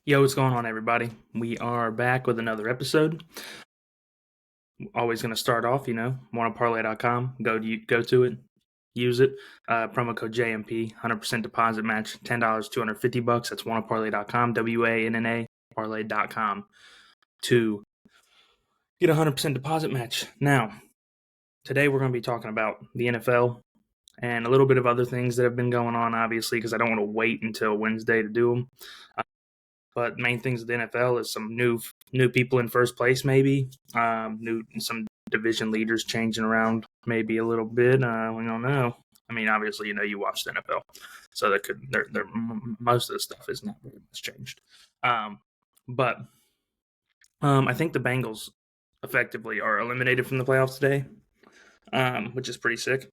Yo, what's going on, everybody? We are back with another episode. Always going to start off, wannaparlay.com. Go to it, use it. Promo code JMP, 100% deposit match, $10, $250. That's wannaparlay.com, WANNA parlay.com to get a 100% deposit match. Now, today we're going to be talking about the NFL and a little bit of other things that have been going on, obviously, because I don't want to wait until Wednesday to do them. But main things of the NFL is some new people in first place, maybe some division leaders changing around, maybe a little bit. We don't know. I mean, obviously, you watch the NFL, so most of the stuff is not really much changed. But I think the Bengals effectively are eliminated from the playoffs today, which is pretty sick.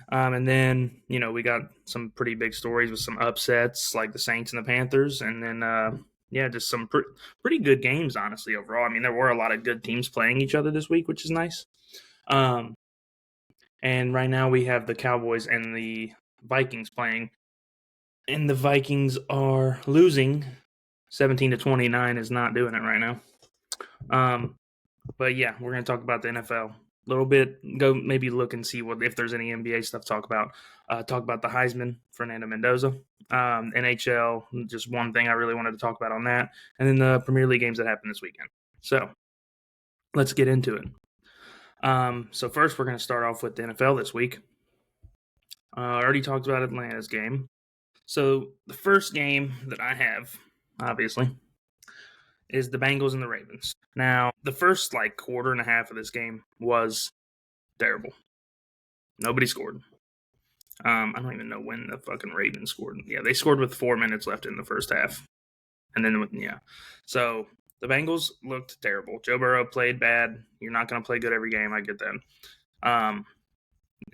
And then, we got some pretty big stories with some upsets like the Saints and the Panthers. And then, just some pretty good games, honestly, overall. I mean, there were a lot of good teams playing each other this week, which is nice. And right now we have the Cowboys and the Vikings playing. And the Vikings are losing 17-29 is not doing it right now. But yeah, we're going to talk about the NFL a little bit. Go maybe look and see if there's any NBA stuff to talk about. Talk about the Heisman, Fernando Mendoza. NHL, just one thing I really wanted to talk about on that. And then the Premier League games that happened this weekend. So let's get into it. So first, we're going to start off with the NFL this week. I already talked about Atlanta's game. So the first game that I have, obviously, is the Bengals and the Ravens. Now, the first quarter and a half of this game was terrible. Nobody scored. I don't even know when the fucking Ravens scored. Yeah, they scored with 4 minutes left in the first half. And then, So the Bengals looked terrible. Joe Burrow played bad. You're not going to play good every game. I get that.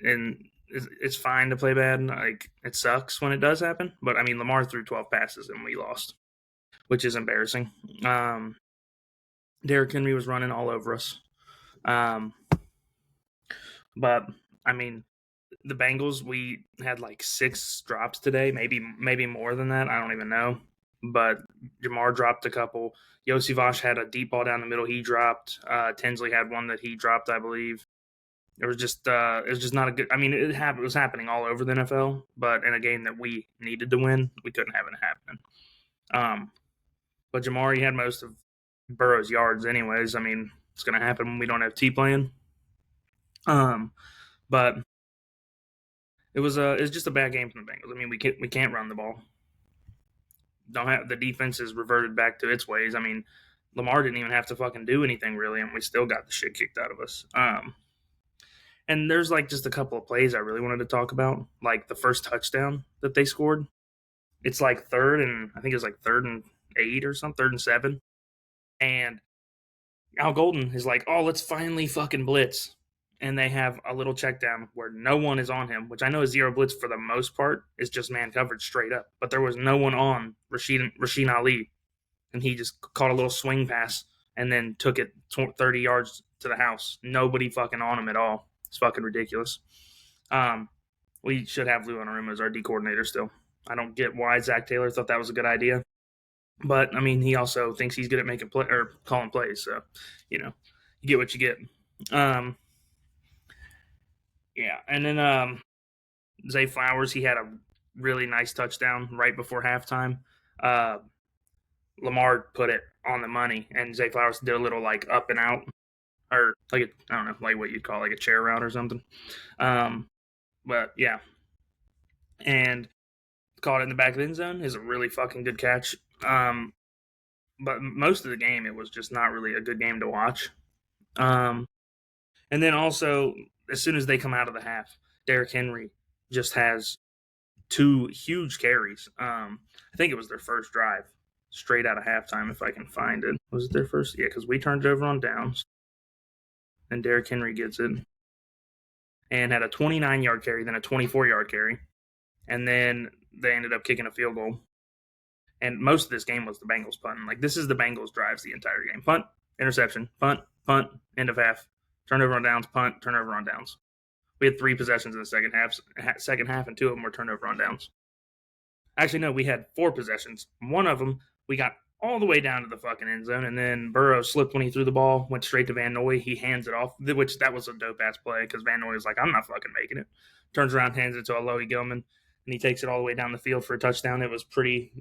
And it's fine to play bad. It sucks when it does happen. But, I mean, Lamar threw 12 passes and we lost, which is embarrassing. Derrick Henry was running all over us. But, I mean, the Bengals, we had 6 drops today, maybe more than that. I don't even know. But Jamar dropped a couple. Yossi had a deep ball down the middle. He dropped. Tinsley had one that he dropped, I believe. It was just not a good. I mean, it was happening all over the NFL, but in a game that we needed to win, we couldn't have it happening. But Jamar, he had most of Burrow's yards, anyways. I mean, it's going to happen when we don't have T playing. But it was just a bad game from the Bengals. I mean, we can't run the ball. Don't have the defense is reverted back to its ways. I mean, Lamar didn't even have to fucking do anything really, and we still got the shit kicked out of us. And there's just a couple of plays I really wanted to talk about, like the first touchdown that they scored. It's third and I think it was 3rd and 8 or something, 3rd and 7, and Al Golden is oh, let's finally fucking blitz. And they have a little check down where no one is on him, which I know is zero blitz for the most part. Is just man coverage straight up. But there was no one on Rasheen Ali. And he just caught a little swing pass and then took it 30 yards to the house. Nobody fucking on him at all. It's fucking ridiculous. We should have Lou Anarumo as our D coordinator still. I don't get why Zach Taylor thought that was a good idea. But, I mean, he also thinks he's good at making play or calling plays. So, you get what you get. Yeah, and then Zay Flowers, he had a really nice touchdown right before halftime. Lamar put it on the money, and Zay Flowers did a little up and out, or I don't know, what you'd call a chair route or something. But yeah, and caught it in the back of the end zone is a really fucking good catch. But most of the game, it was just not really a good game to watch. And then also, as soon as they come out of the half, Derrick Henry just has 2 huge carries. I think it was their first drive straight out of halftime, if I can find it. Was it their first? Yeah, because we turned it over on downs. And Derrick Henry gets it. And had a 29-yard carry, then a 24-yard carry. And then they ended up kicking a field goal. And most of this game was the Bengals punting. This is the Bengals drives the entire game. Punt, interception, punt, end of half. Turnover on downs, punt, turnover on downs. We had 3 possessions in the second half, and 2 of them were turnover on downs. Actually, no, we had 4 possessions. One of them, we got all the way down to the fucking end zone, and then Burrow slipped when he threw the ball, went straight to Van Noy. He hands it off, which that was a dope ass play because Van Noy was like, "I'm not fucking making it." Turns around, hands it to Alohi Gilman, and he takes it all the way down the field for a touchdown. It was pretty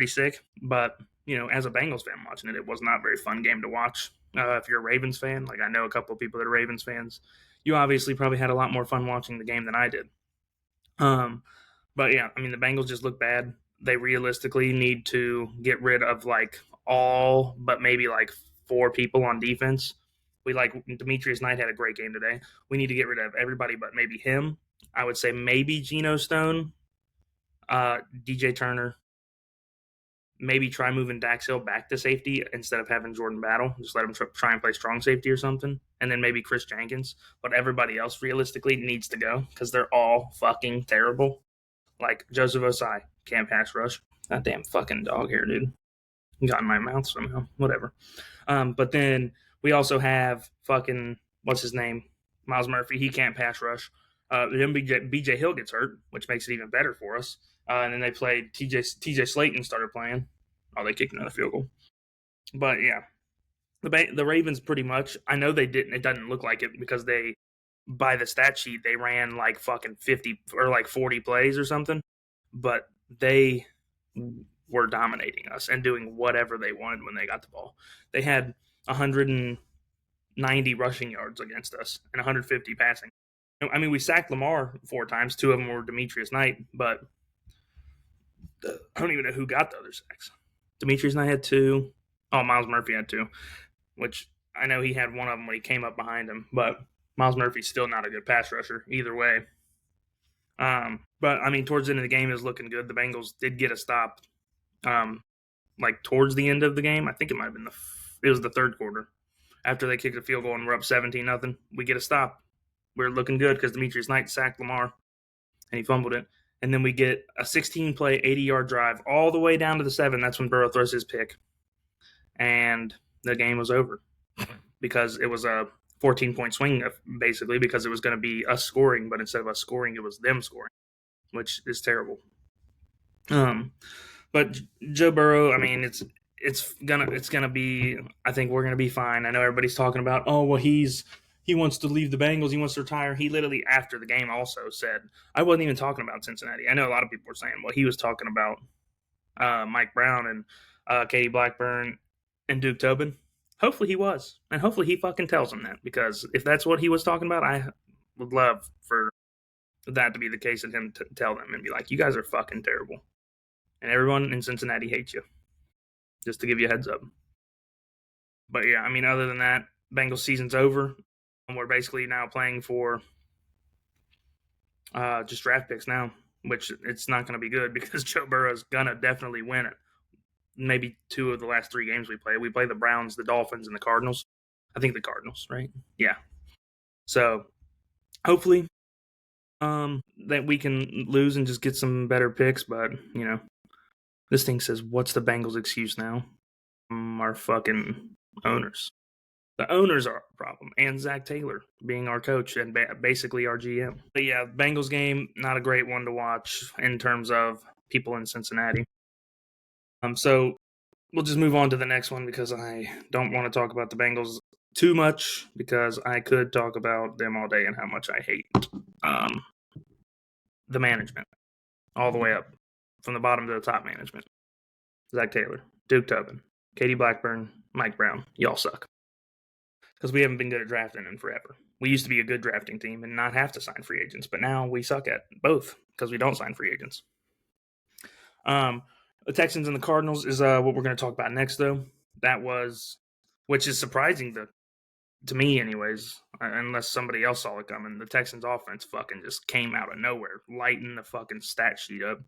sick. But as a Bengals fan watching it, it was not a very fun game to watch. If you're a Ravens fan, like I know a couple of people that are Ravens fans, you obviously probably had a lot more fun watching the game than I did. But yeah, I mean the Bengals just look bad. They realistically need to get rid of like all but maybe like 4 people on defense. Demetrius Knight had a great game today. We need to get rid of everybody but maybe him. I would say maybe Geno Stone, DJ Turner. Maybe try moving Dax Hill back to safety instead of having Jordan Battle. Just let him try and play strong safety or something. And then maybe Chris Jenkins. But everybody else realistically needs to go because they're all fucking terrible. Like Joseph Osai, can't pass rush. That damn fucking dog here, dude. Got in my mouth somehow. Whatever. But then we also have fucking, what's his name? Miles Murphy. He can't pass rush. Then BJ Hill gets hurt, which makes it even better for us. And then they played TJ Slayton started playing. Oh, they kicked another field goal. But yeah, the Ravens pretty much. I know they didn't. It doesn't look like it because they, by the stat sheet, they ran like fucking 50 or like 40 plays or something. But they were dominating us and doing whatever they wanted when they got the ball. They had 190 rushing yards against us and 150 passing. I mean, we sacked Lamar 4 times. 2 of them were Demetrius Knight, but I don't even know who got the other sacks. Demetrius Knight had 2. Oh, Miles Murphy had 2, which I know he had one of them when he came up behind him, but Miles Murphy's still not a good pass rusher either way. But I mean, towards the end of the game, it was looking good. The Bengals did get a stop, like towards the end of the game. I think it might have been it was the third quarter after they kicked a field goal and we're up 17-0. We get a stop. We're looking good because Demetrius Knight sacked Lamar and he fumbled it. And then we get a 16-play, 80-yard drive all the way down to the 7. That's when Burrow throws his pick. And the game was over because it was a 14-point swing, basically, because it was going to be us scoring, but instead of us scoring, it was them scoring, which is terrible. But Joe Burrow, I mean, it's gonna be. I think we're gonna be fine. I know everybody's talking about, oh well, he wants to leave the Bengals. He wants to retire. He literally, after the game, also said, I wasn't even talking about Cincinnati. I know a lot of people were saying, well, he was talking about Mike Brown and Katie Blackburn and Duke Tobin. Hopefully he was. And hopefully he fucking tells them that. Because if that's what he was talking about, I would love for that to be the case and him to tell them and be like, you guys are fucking terrible. And everyone in Cincinnati hates you. Just to give you a heads up. But yeah, I mean, other than that, Bengals season's over. And we're basically now playing for just draft picks now, which it's not going to be good because Joe Burrow's going to definitely win it. Maybe 2 of the last 3 games we play. We play the Browns, the Dolphins, and the Cardinals. I think the Cardinals, right? Yeah. So hopefully that we can lose and just get some better picks. But, this thing says, what's the Bengals' excuse now? Our fucking owners. The owners are a problem. And Zach Taylor being our coach and basically our GM. But yeah, Bengals game, not a great one to watch in terms of people in Cincinnati. So we'll just move on to the next one because I don't want to talk about the Bengals too much because I could talk about them all day and how much I hate the management all the way up from the bottom to the top management. Zach Taylor, Duke Tobin, Katie Blackburn, Mike Brown. Y'all suck. Because we haven't been good at drafting in forever. We used to be a good drafting team and not have to sign free agents, but now we suck at both because we don't sign free agents. The Texans and the Cardinals is what we're going to talk about next, though. Which is surprising to me, anyways, unless somebody else saw it coming. The Texans' offense fucking just came out of nowhere, lighting the fucking stat sheet up.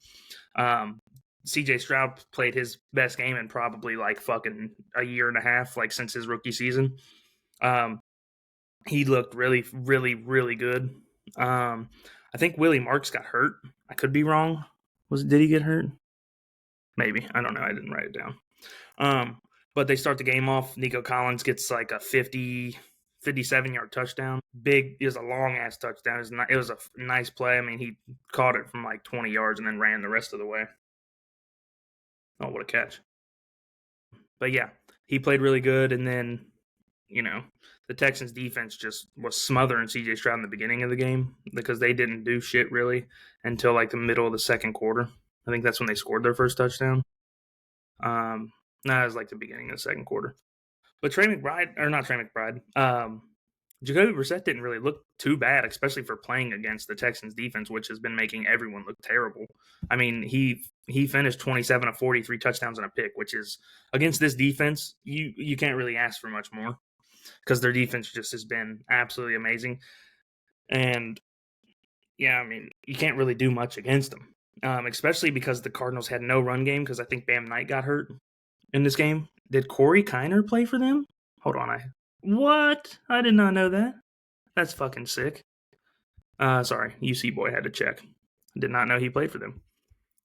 CJ Stroud played his best game in probably like fucking a year and a half, like since his rookie season. He looked really, really, really good. I think Willie Marks got hurt. I could be wrong. Did he get hurt? Maybe. I don't know. I didn't write it down. But they start the game off. Nico Collins gets like a 57-yard touchdown. It was a long-ass touchdown. It was a nice play. I mean, he caught it from like 20 yards and then ran the rest of the way. Oh, what a catch. But yeah, he played really good, and then the Texans defense just was smothering CJ Stroud in the beginning of the game because they didn't do shit really until like the middle of the second quarter. I think that's when they scored their first touchdown. No, it was like the beginning of the second quarter. But Trey McBride, or not Trey McBride, Jacoby Brissett didn't really look too bad, especially for playing against the Texans defense, which has been making everyone look terrible. I mean, he finished 27 of 43 touchdowns and a pick, which is against this defense, you can't really ask for much more because their defense just has been absolutely amazing. And yeah, I mean, you can't really do much against them, especially because the Cardinals had no run game because I think Bam Knight got hurt in this game. Did Corey Kiner play for them? Hold on, what? I did not know that. That's fucking sick. Sorry, UC boy had to check. Did not know he played for them.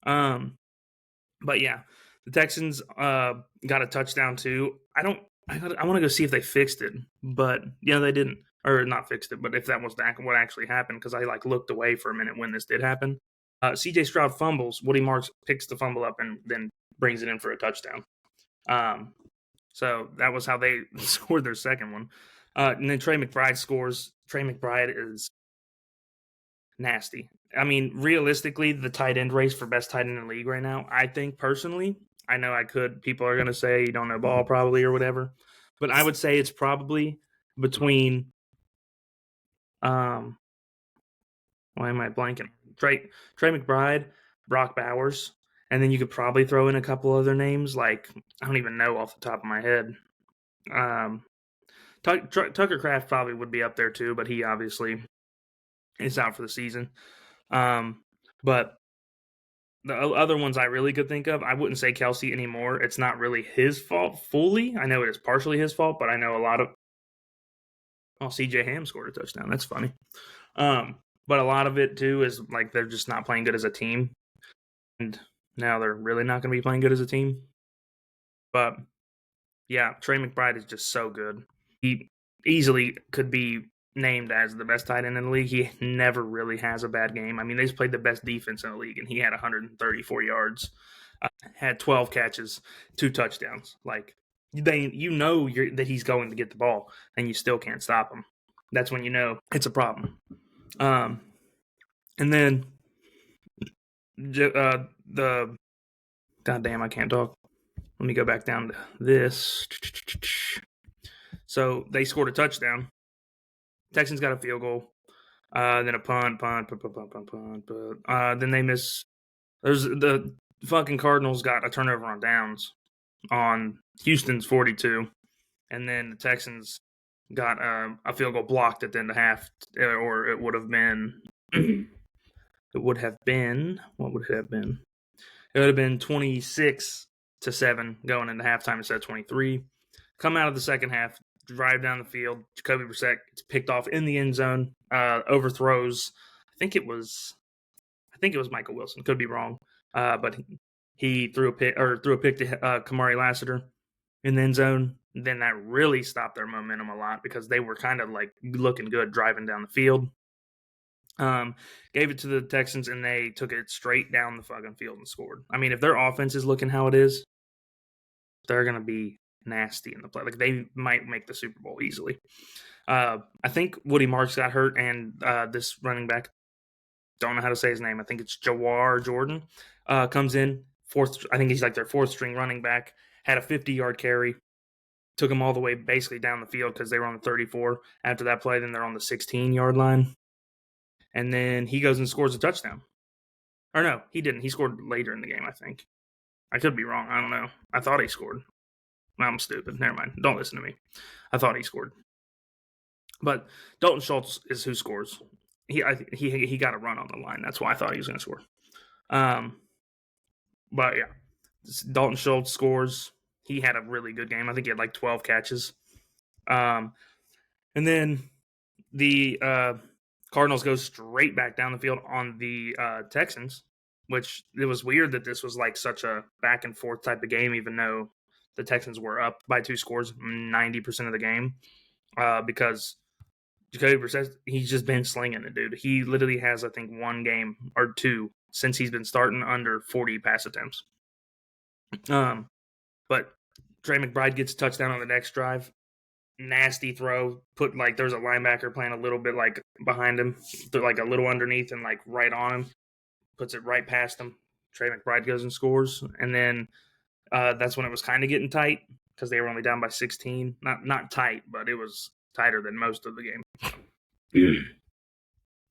But yeah, the Texans got a touchdown too. I want to go see if they fixed it, but yeah, they didn't, or not fixed it. But if that was what actually happened, because I like looked away for a minute when this did happen. C.J. Stroud fumbles. Woody Marks picks the fumble up and then brings it in for a touchdown. So that was how they scored their second one. And then Trey McBride scores. Trey McBride is nasty. I mean, realistically, the tight end race for best tight end in the league right now, I think personally, I know people are going to say you don't know ball probably or whatever, but I would say it's probably between, why am I blanking? Trey McBride, Brock Bowers, and then you could probably throw in a couple other names like I don't even know off the top of my head. Tucker Kraft probably would be up there too, but he obviously is out for the season. But the other ones I really could think of, I wouldn't say Kelsey anymore. It's not really his fault fully. I know it is partially his fault, but I know a lot of. Oh, CJ Ham scored a touchdown. That's funny. But a lot of it too is like they're just not playing good as a team, and now they're really not going to be playing good as a team. But yeah, Trey McBride is just so good. He easily could be named as the best tight end in the league. He never really has a bad game. I mean, they just played the best defense in the league, and he had 134 yards, had 12 catches, 2 touchdowns. Like that he's going to get the ball, and you still can't stop him. That's when you know it's a problem. And then the goddamn, I can't talk. Let me go back down to this. So they scored a touchdown. Texans got a field goal. Then a punt. Then they miss. There's the fucking Cardinals got a turnover on downs on Houston's 42, and then the Texans got a field goal blocked at the end of half, or it would have been. It would have been. What would it have been? It would have been 26-7 going into halftime instead of 23. Come out of the second half, drive down the field. Jacoby Brissett gets picked off in the end zone, overthrows. I think it was Michael Wilson. Could be wrong, but he threw a pick to Kamari Lassiter in the end zone. Then that really stopped their momentum a lot because they were kind of like looking good driving down the field. Gave it to the Texans and they took it straight down the fucking field and scored. I mean, if their offense is looking how it is, they're gonna be nasty in the play. Like they might make the Super Bowl easily. I think Woody Marks got hurt, and this running back, don't know how to say his name. I think it's Jawar Jordan. Comes in fourth. I think he's like their fourth string running back. Had a 50-yard carry. Took them all the way basically down the field because they were on the 34. After that play, then they're on the 16-yard line. And then he goes and scores a touchdown. Or no, he didn't. He scored later in the game, I think. I could be wrong. I don't know. I thought he scored. I'm stupid. Never mind. Don't listen to me. I thought he scored. But Dalton Schultz is who scores. He got a run on the line. That's why I thought he was going to score. But yeah, Dalton Schultz scores. He had a really good game. I think he had like 12 catches. And then the Cardinals go straight back down the field on the Texans, which it was weird that this was like such a back and forth type of game, even though the Texans were up by 2 scores 90% of the game, because Jacoby Brissett, he's just been slinging it, dude. He literally has, I think, 1 game or 2 since he's been starting under 40 pass attempts. But Trey McBride gets a touchdown on the next drive. Nasty throw. There's a linebacker playing a little bit like behind him, like a little underneath and like right on him. Puts it right past him. Trey McBride goes and scores. And then that's when it was kind of getting tight because they were only down by 16. Not tight, but it was tighter than most of the game.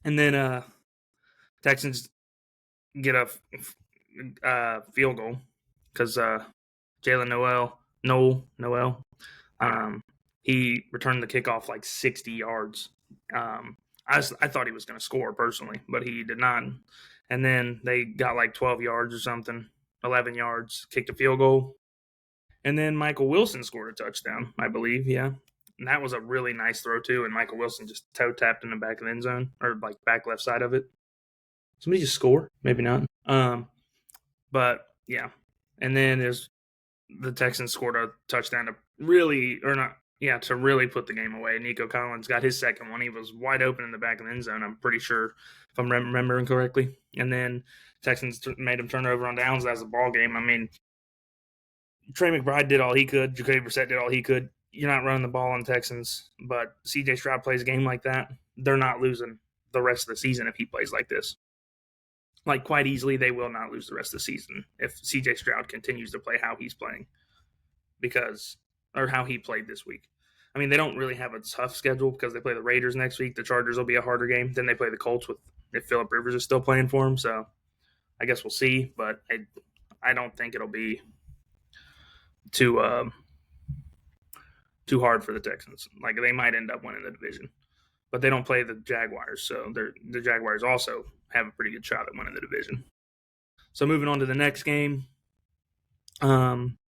And then Texans get a field goal because Jalen Noel, he returned the kickoff like 60 yards. I thought he was going to score personally, but he did not. And then they got like 12 yards or something, 11 yards, kicked a field goal. And then Michael Wilson scored a touchdown, I believe, yeah. And that was a really nice throw, too. And Michael Wilson just toe tapped in the back of the end zone, or like back left side of it. Somebody just score? Maybe not. But, yeah. And then the Texans scored a touchdown to really put the game away. Nico Collins got his second one. He was wide open in the back of the end zone, I'm pretty sure, if I'm remembering correctly. And then Texans made him turn over on downs as a ball game. I mean, Trey McBride did all he could. Jacoby Brissett did all he could. You're not running the ball on Texans, but C.J. Stroud plays a game like that. They're not losing the rest of the season if he plays like this. Like, quite easily, they will not lose the rest of the season if C.J. Stroud continues to play how he's playing or how he played this week. I mean, they don't really have a tough schedule because they play the Raiders next week. The Chargers will be a harder game. Then they play the Colts if Phillip Rivers is still playing for them. So I guess we'll see, but I don't think it'll be too hard for the Texans. Like, they might end up winning the division, but they don't play the Jaguars, so the Jaguars also have a pretty good shot at winning the division. So moving on to the next game,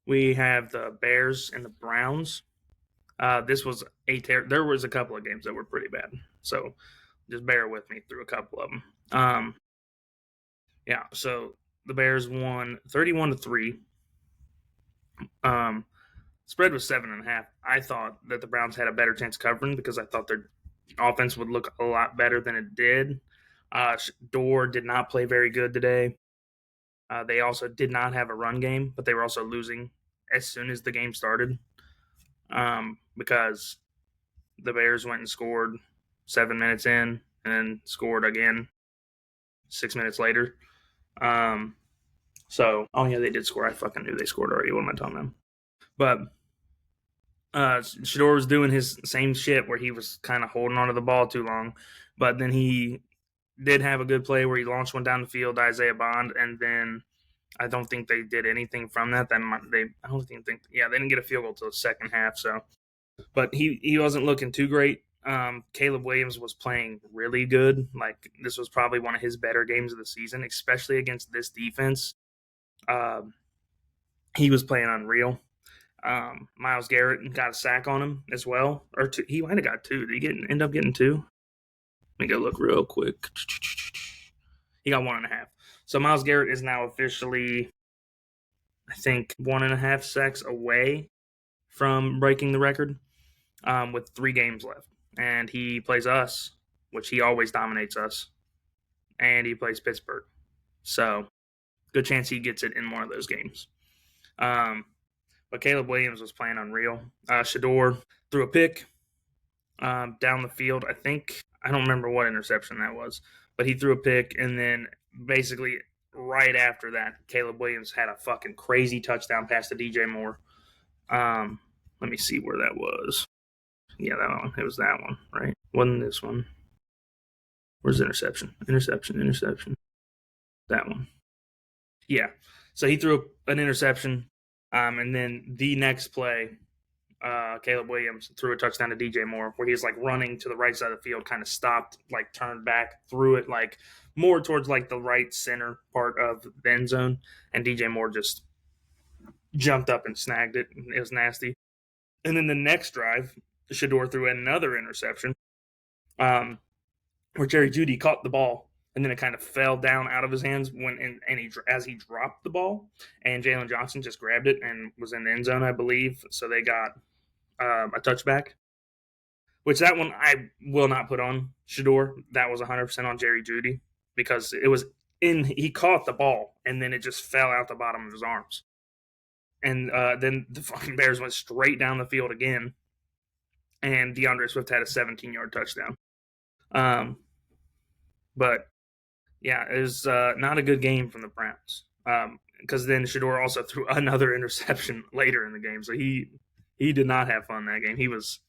we have the Bears and the Browns. This was there was a couple of games that were pretty bad, so just bear with me through a couple of them. So the Bears won 31-3. Spread was 7.5. I thought that the Browns had a better chance of covering because I thought their offense would look a lot better than it did. Dorr did not play very good today. They also did not have a run game, but they were also losing as soon as the game started because the Bears went and scored 7 minutes in and then scored again 6 minutes later. They did score. I fucking knew they scored already. What am I talking about? But Shador was doing his same shit where he was kind of holding onto the ball too long. But then he did have a good play where he launched one down the field, Isaiah Bond, and then I don't think they did anything from that. They didn't get a field goal till the second half. So, but he wasn't looking too great. Caleb Williams was playing really good. Like, this was probably one of his better games of the season, especially against this defense. He was playing unreal. Myles Garrett got a sack on him as well, or two. He might have got two. Did he end up getting two? Let me go look real quick. He got 1.5. So Myles Garrett is now officially, I think, 1.5 sacks away from breaking the record with 3 games left. And he plays us, which he always dominates us. And he plays Pittsburgh. So good chance he gets it in one of those games. But Caleb Williams was playing unreal. Shador threw a pick down the field. I don't remember what interception that was, but he threw a pick, and then basically right after that, Caleb Williams had a fucking crazy touchdown pass to DJ Moore. Let me see where that was. Yeah, that one. It was that one, right? Wasn't this one? Where's interception? Interception. That one. Yeah. So he threw an interception. And then the next play, Caleb Williams threw a touchdown to DJ Moore where he's like running to the right side of the field, kind of stopped, like turned back, threw it like more towards like the right center part of the end zone. And DJ Moore just jumped up and snagged it. It was nasty. And then the next drive, Shador threw another interception where Jerry Jeudy caught the ball. And then it kind of fell down out of his hands as he dropped the ball. And Jalen Johnson just grabbed it and was in the end zone, I believe. So they got a touchback, which that one I will not put on Shador. That was 100% on Jerry Jeudy because he caught the ball and then it just fell out the bottom of his arms. And then the fucking Bears went straight down the field again, and DeAndre Swift had a 17-yard touchdown. But yeah, it was not a good game from the Browns. Because then Shador also threw another interception later in the game, so he did not have fun that game. He was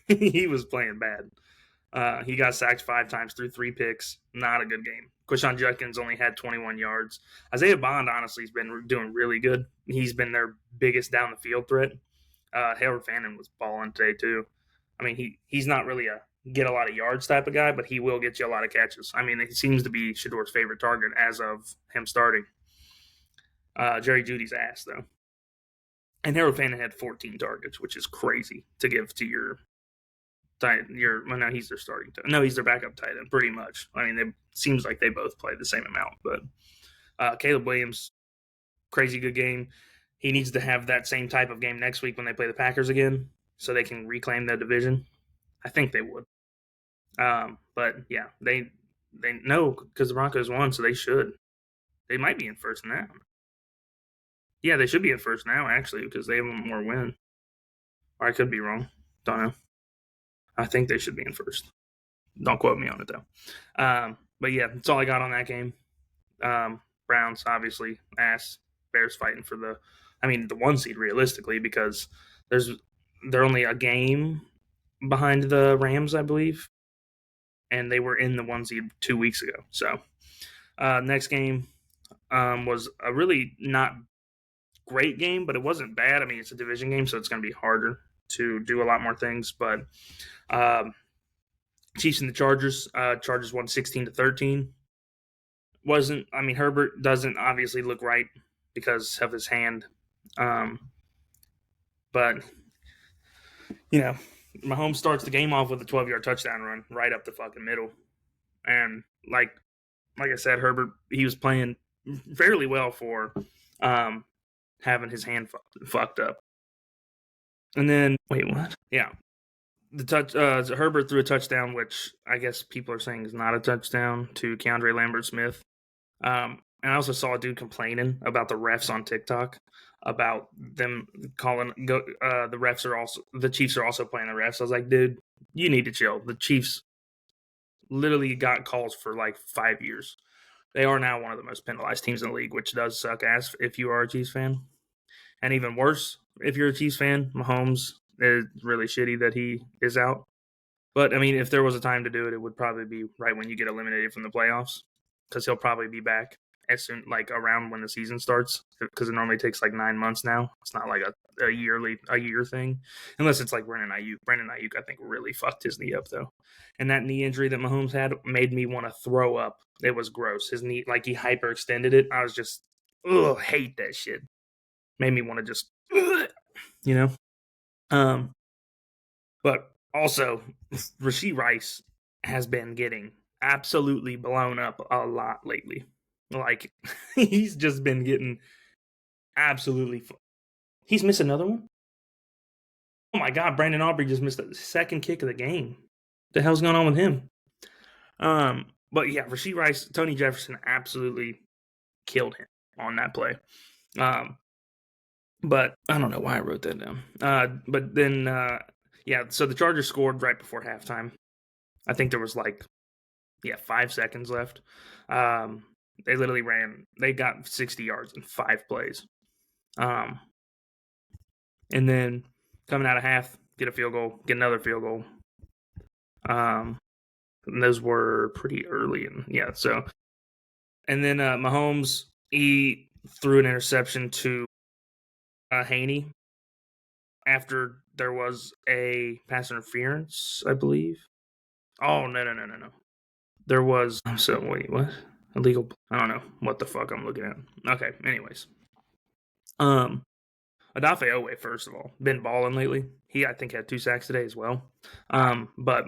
he was playing bad. He got sacked 5 times, threw 3 picks. Not a good game. Quishon Judkins only had 21 yards. Isaiah Bond, honestly, has been doing really good. He's been their biggest down the field threat. Harold Fannin was balling today too. I mean, he's not really a get a lot of yards type of guy, but he will get you a lot of catches. I mean, he seems to be Shador's favorite target as of him starting. Jerry Jeudy's ass though, and Harold Fannin had 14 targets, which is crazy to give to your well, no, he's their starting tight. No, he's their backup tight end, pretty much. I mean, it seems like they both play the same amount, but Caleb Williams, crazy good game. He needs to have that same type of game next week when they play the Packers again, so they can reclaim the division. I think they would. But yeah, they know because the Broncos won, so they should. They might be in first now. Yeah, they should be in first now actually because they have one more win. Or I could be wrong. Don't know. I think they should be in first. Don't quote me on it though. But yeah, that's all I got on that game. Browns obviously ass. Bears fighting for the 1 seed realistically because they're only a game behind the Rams, I believe, and they were in the 1 seed 2 weeks ago. So next game was a really not great game, but it wasn't bad. I mean, it's a division game, so it's going to be harder to do a lot more things. But Chiefs and the Chargers. Chargers won 16-13. Herbert doesn't obviously look right because of his hand. But Mahomes starts the game off with a 12-yard touchdown run right up the fucking middle. And like I said, Herbert, he was playing fairly well for having his hand fucked up. And then, wait, what? Yeah. Herbert threw a touchdown, which I guess people are saying is not a touchdown, to Keandre Lambert-Smith. And I also saw a dude complaining about the refs on TikTok about them calling the refs are also the Chiefs are also playing the refs. I was like, dude, you need to chill. The Chiefs literally got calls for like 5 years. They are now one of the most penalized teams in the league, which does suck ass if you are a Chiefs fan. And even worse, if you're a Chiefs fan, Mahomes is really shitty that he is out. But, I mean, if there was a time to do it, it would probably be right when you get eliminated from the playoffs because he'll probably be back as soon, like around when the season starts because it normally takes like 9 months now. It's not like a year thing unless it's like Brandon Ayuk. Brandon Ayuk, I think, really fucked his knee up though. And that knee injury that Mahomes had made me want to throw up. It was gross. His knee, like he hyperextended it. I was just, hate that shit. Made me want to just, But also, Rashee Rice has been getting absolutely blown up a lot lately. Like, he's just been getting absolutely. He's missed another one? Oh my God, Brandon Aubrey just missed the second kick of the game. What the hell's going on with him? But yeah, Rashee Rice, Tony Jefferson absolutely killed him on that play. But I don't know why I wrote that down. But then, so the Chargers scored right before halftime. I think there was 5 seconds left. They literally they got 60 yards in 5 plays. And then coming out of half, get a field goal, get another field goal. And those were pretty early. And then Mahomes, he threw an interception to Haney after there was a pass interference, I believe. Oh, no. There was. So, wait, what? Illegal. I don't know what the fuck I'm looking at. Okay, anyways. Odafe Owe, first of all, been balling lately. He, I think, had 2 sacks today as well. But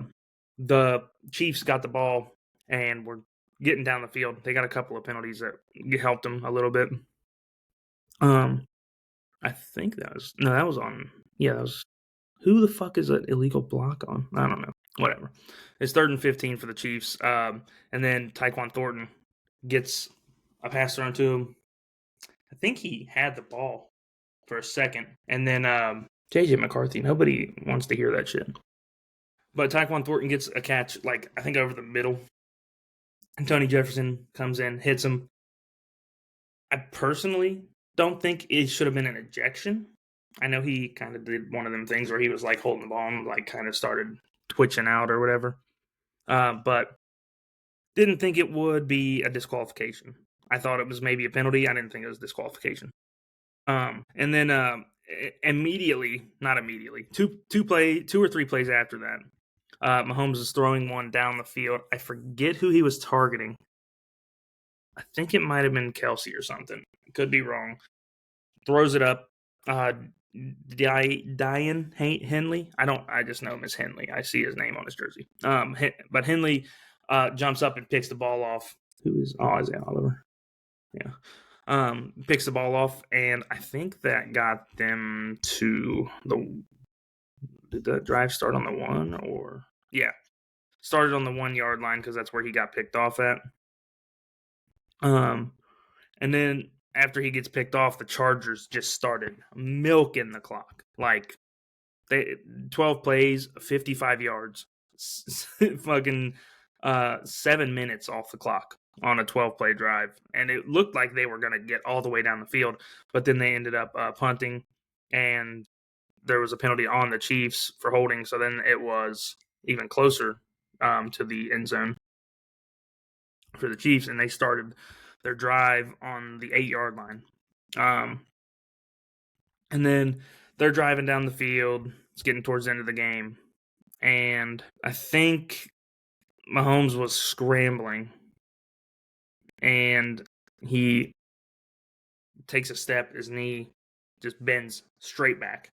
the Chiefs got the ball and were getting down the field. They got a couple of penalties that helped them a little bit. I think that was on. Yeah, that was. Who the fuck is that illegal block on? I don't know. Whatever. It's 3rd and 15 for the Chiefs. And then Tyquan Thornton gets a pass thrown to him. I think he had the ball. for a second. And then JJ McCarthy, nobody wants to hear that shit. But Tyquan Thornton gets a catch, like, I think over the middle. And Tony Jefferson comes in, hits him. I personally don't think it should have been an ejection. I know he kind of did one of them things where he was like holding the ball and like kind of started twitching out or whatever. But didn't think it would be a disqualification. I thought it was maybe a penalty. I didn't think it was disqualification. And then not immediately, two or three plays after that, Mahomes is throwing one down the field. I forget who he was targeting. I think it might have been Kelsey or something. Could be wrong. Throws it up. Diane Henley. I just know him as Henley. I see his name on his jersey. But Henley jumps up and picks the ball off. Who is Isaiah Oliver? Yeah. Picks the ball off, and I think that got them to the. Did the drive start on the 1 or yeah? Started on the 1 yard line because that's where he got picked off at. And then after he gets picked off, the Chargers just started milking the clock. Like 12 plays, 55 yards, fucking 7 minutes off the clock on a 12-play drive. And it looked like they were going to get all the way down the field, but then they ended up punting, and there was a penalty on the Chiefs for holding, so then it was even closer to the end zone for the Chiefs, and they started their drive on the 8-yard line. And then they're driving down the field. It's getting towards the end of the game. And I think Mahomes was scrambling. And he takes a step. His knee just bends straight back.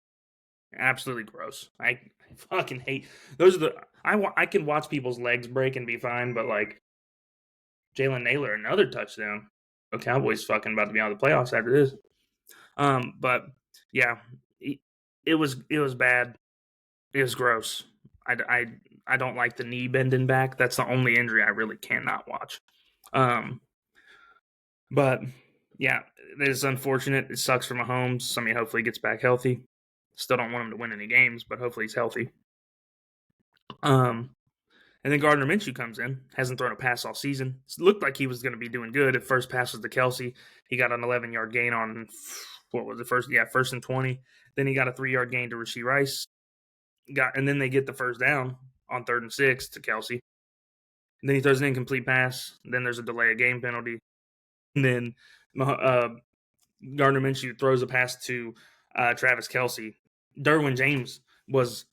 Absolutely gross. I fucking hate those. Are the I can watch people's legs break and be fine, but like Jalen Naylor, another touchdown. The Cowboys fucking about to be out of the playoffs after this. But yeah, it was bad. It was gross. I don't like the knee bending back. That's the only injury I really cannot watch. But yeah, it is unfortunate. It sucks for Mahomes. I mean, hopefully he gets back healthy. Still don't want him to win any games, but hopefully he's healthy. And then Gardner Minshew comes in, hasn't thrown a pass all season. It looked like he was going to be doing good. At first pass was to Kelsey. He got an 11-yard gain on, what was it, first and 20. Then he got a 3-yard gain to Rashee Rice. And then they get the first down on 3rd and 6 to Kelsey. And then he throws an incomplete pass. Then there's a delay of game penalty. And then Gardner Minshew throws a pass to Travis Kelsey. Derwin James was,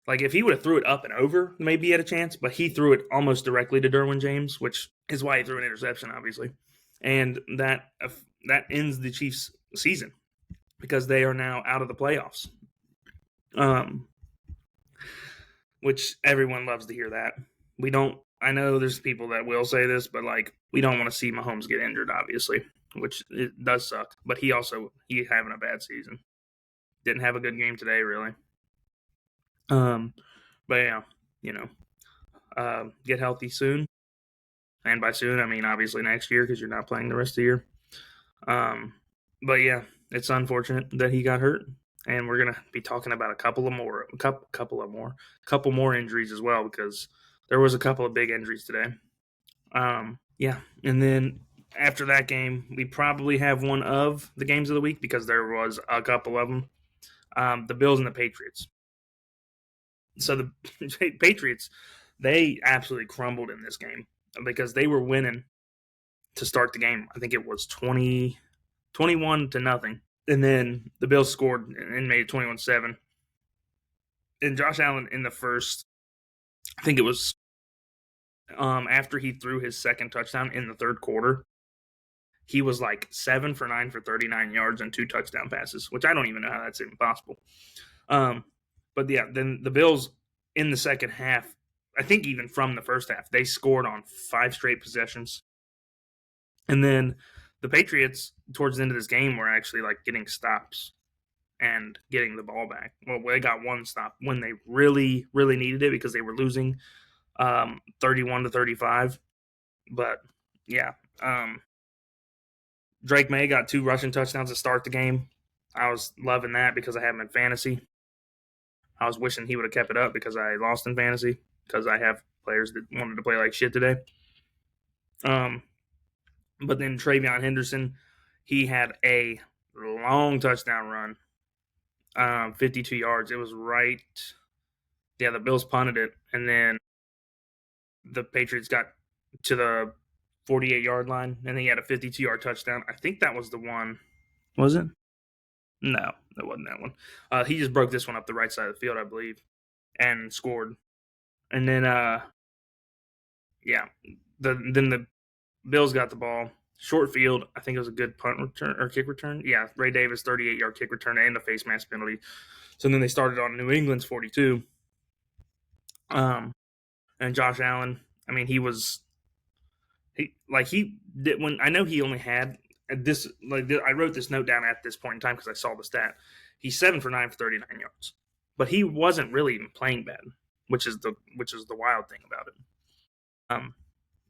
like, if he would have threw it up and over, maybe he had a chance, but he threw it almost directly to Derwin James, which is why he threw an interception, obviously. And that ends the Chiefs' season because they are now out of the playoffs. Which everyone loves to hear that. I know there's people that will say this, but like, we don't want to see Mahomes get injured, obviously, which it does suck. But he having a bad season. Didn't have a good game today, really. But yeah, get healthy soon. And by soon, I mean obviously next year because you're not playing the rest of the year. But yeah, it's unfortunate that he got hurt, and we're gonna be talking about a couple more injuries as well because there was a couple of big injuries today. Yeah, and then after that game, we probably have one of the games of the week because there was a couple of them. The Bills and the Patriots. So the Patriots, they absolutely crumbled in this game because they were winning to start the game. I think it was 21-0. And then the Bills scored and made it 21-7. And Josh Allen in the first, I think it was after he threw his second touchdown in the third quarter, he was like 7 for 9 for 39 yards and 2 touchdown passes, which I don't even know how that's even possible. But yeah, then the Bills in the second half, I think even from the first half, they scored on 5 straight possessions. And then the Patriots, towards the end of this game, were actually like getting stops and getting the ball back. Well, they got one stop when they really, really needed it because they were losing 31-35. But yeah, Drake May got 2 rushing touchdowns to start the game. I was loving that because I had him in fantasy. I was wishing he would have kept it up because I lost in fantasy because I have players that wanted to play like shit today. Um, but then Travion Henderson, he had a long touchdown run, 52 yards. It was right. Yeah, the Bills punted it, and then the Patriots got to the 48-yard line, and he had a 52-yard touchdown. I think that was the one. Was it? No, that wasn't that one. He just broke this one up the right side of the field, I believe, and scored. And then, yeah, then the Bills got the ball. Short field. I think it was a good punt return or kick return. Yeah, Ray Davis 38-yard kick return and a face mask penalty. So then they started on New England's 42. And Josh Allen. I mean, he did when I know he only had this I wrote this note down at this point in time because I saw the stat. He's 7 for 9 for 39 yards, but he wasn't really even playing bad, which is the wild thing about it.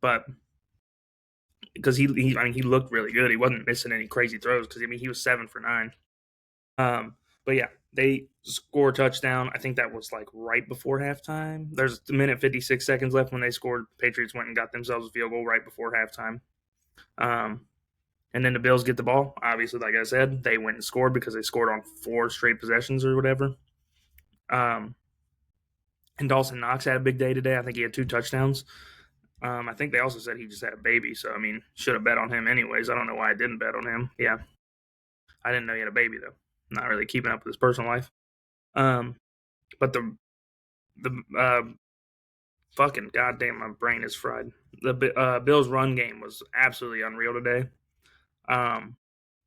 But because he looked really good. He wasn't missing any crazy throws because he was 7 for 9. But yeah, they score a touchdown. I think that was like right before halftime. There's a minute 56 seconds left when they scored. Patriots went and got themselves a field goal right before halftime. And then the Bills get the ball. Obviously, like I said, they went and scored because they scored on 4 straight possessions or whatever. And Dawson Knox had a big day today. I think he had 2 touchdowns. I think they also said he just had a baby. So, I mean, should have bet on him anyways. I don't know why I didn't bet on him. Yeah. I didn't know he had a baby, though. Not really keeping up with his personal life. But the fucking goddamn, my brain is fried. The Bills' run game was absolutely unreal today.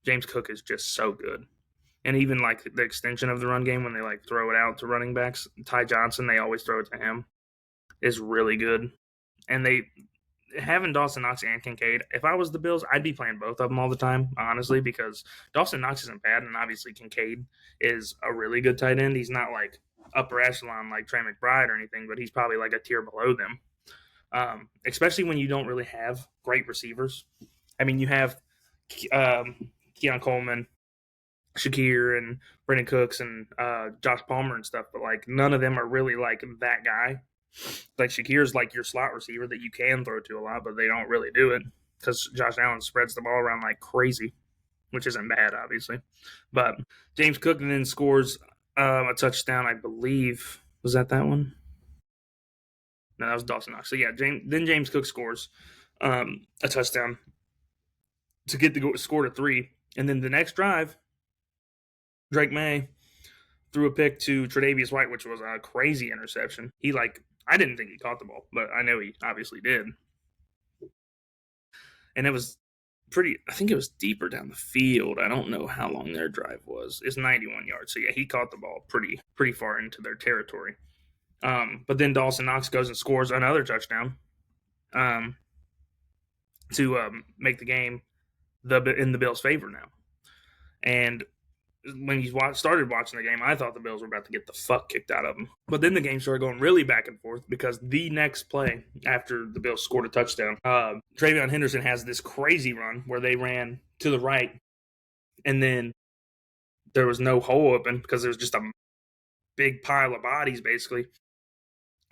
James Cook is just so good. And even like the extension of the run game when they like throw it out to running backs, Ty Johnson, they always throw it to him, is really good. And they having Dawson Knox and Kincaid, if I was the Bills, I'd be playing both of them all the time, honestly, because Dawson Knox isn't bad, and obviously Kincaid is a really good tight end. He's not like upper echelon like Trey McBride or anything, but he's probably like a tier below them. Especially when you don't really have great receivers. I mean, you have Keon Coleman, Shakir, and Brendan Cooks, and Josh Palmer and stuff, but like none of them are really like that guy. Like Shakir's like your slot receiver that you can throw to a lot, but they don't really do it because Josh Allen spreads the ball around like crazy, which isn't bad, obviously. But James Cook then scores a touchdown, I believe. Was that one? No, that was Dawson Knox. So yeah, James Cook scores a touchdown to get the score to 3, and then the next drive, Drake May threw a pick to Tre'Davious White, which was a crazy interception. I didn't think he caught the ball, but I know he obviously did. And it was I think it was deeper down the field. I don't know how long their drive was. It's 91 yards. So yeah, he caught the ball pretty far into their territory. But then Dawson Knox goes and scores another touchdown to make the game in the Bills' favor now. And when you started watching the game, I thought the Bills were about to get the fuck kicked out of them. But then the game started going really back and forth because the next play after the Bills scored a touchdown, Travion Henderson has this crazy run where they ran to the right, and then there was no hole open because there was just a big pile of bodies, basically.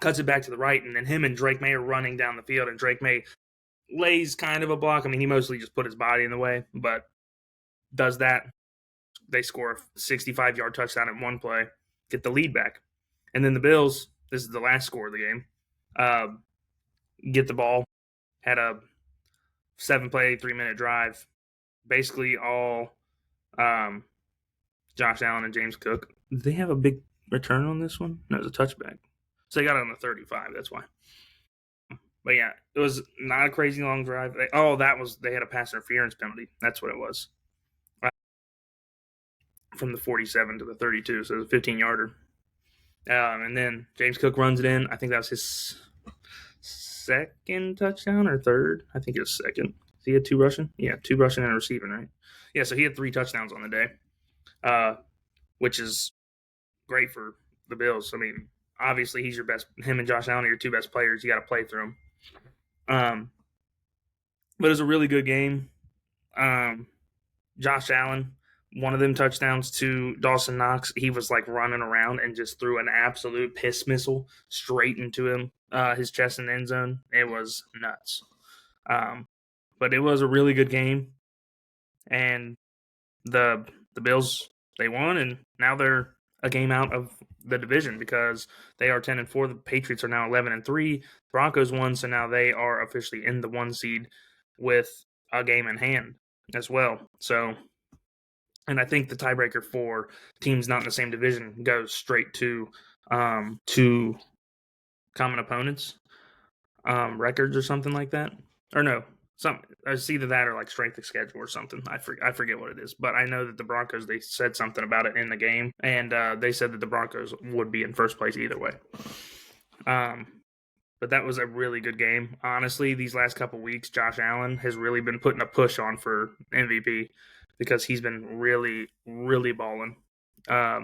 Cuts it back to the right, and then him and Drake May are running down the field, and Drake May lays kind of a block. I mean, he mostly just put his body in the way, but does that. They score a 65-yard touchdown in one play, get the lead back. And then the Bills, this is the last score of the game, get the ball, had a 7-play, 3-minute drive, basically all Josh Allen and James Cook. Did they have a big return on this one? No, it was a touchback. So they got it on the 35, that's why. But yeah, it was not a crazy long drive. They had a pass interference penalty. That's what it was. From the 47 to the 32, so it was a 15-yarder. And then James Cook runs it in. I think that was his second touchdown or third. I think it was second. He had 2 rushing? Yeah, 2 rushing and a receiving, right? Yeah, so he had 3 touchdowns on the day, which is great for the Bills. I mean, obviously he's your best. Him and Josh Allen are your 2 best players. You got to play through them. But it was a really good game. Josh Allen one of them touchdowns to Dawson Knox, he was like running around and just threw an absolute piss missile straight into him, his chest and end zone. It was nuts. But it was a really good game, and the Bills, they won, and now they're a game out of the division because they are 10-4. The Patriots are now 11-3. Broncos won, so now they are officially in the 1 seed with a game in hand as well. So, and I think the tiebreaker for teams not in the same division goes straight to common opponents records or something like that. Or no, it's either that or like strength of schedule or something. I forget what it is, but I know that the Broncos, they said something about it in the game, and they said that the Broncos would be in first place either way. But that was a really good game. Honestly, these last couple weeks, Josh Allen has really been putting a push on for MVP because he's been really, really balling. I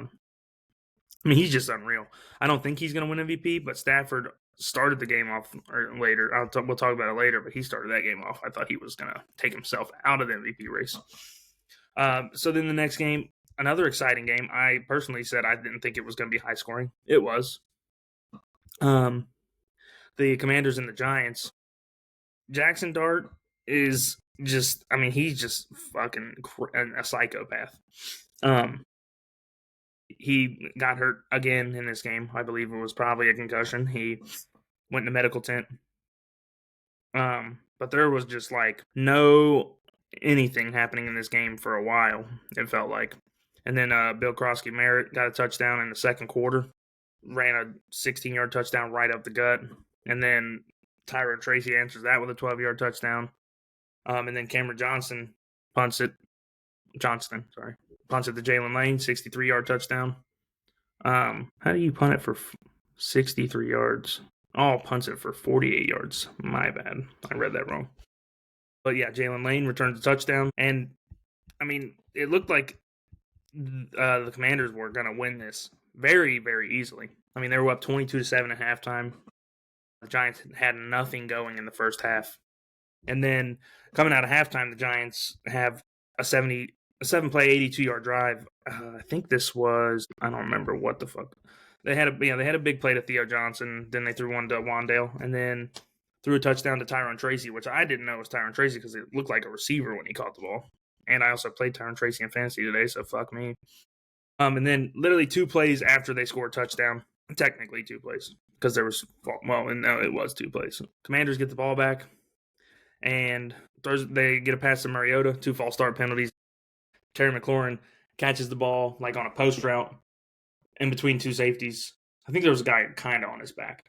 mean, he's just unreal. I don't think he's going to win MVP, but Stafford started the game off later. We'll talk about it later, but he started that game off. I thought he was going to take himself out of the MVP race. So then the next game, another exciting game. I personally said I didn't think it was going to be high scoring. It was. The Commanders and the Giants. Jackson Dart is just, I mean, he's just fucking a psychopath. He got hurt again in this game. I believe it was probably a concussion. He went to medical tent. But there was just like no anything happening in this game for a while, it felt like. And then Bill Crosby Merritt got a touchdown in the second quarter, ran a 16-yard touchdown right up the gut. And then Tyrone Tracy answers that with a 12-yard touchdown. And then Cameron Johnston punts it to Jalen Lane, 63-yard touchdown. How do you punt it for 63 yards? Oh, punts it for 48 yards. My bad. I read that wrong. But yeah, Jalen Lane returns a touchdown. And, I mean, it looked like the Commanders were going to win this very, very easily. I mean, they were up 22-7 at halftime. The Giants had nothing going in the first half. And then coming out of halftime, the Giants have a 7-play, 82-yard drive. I think this was, I don't remember what the fuck. They had a big play to Theo Johnson. Then they threw one to Wandale, and then threw a touchdown to Tyrone Tracy, which I didn't know was Tyrone Tracy because it looked like a receiver when he caught the ball. And I also played Tyrone Tracy in fantasy today, so fuck me. And then literally 2 plays after they scored a touchdown, technically 2 plays because there was, it was 2 plays. Commanders get the ball back, and they get a pass to Mariota, 2 false start penalties. Terry McLaurin catches the ball like on a post route in between 2 safeties. I think there was a guy kind of on his back.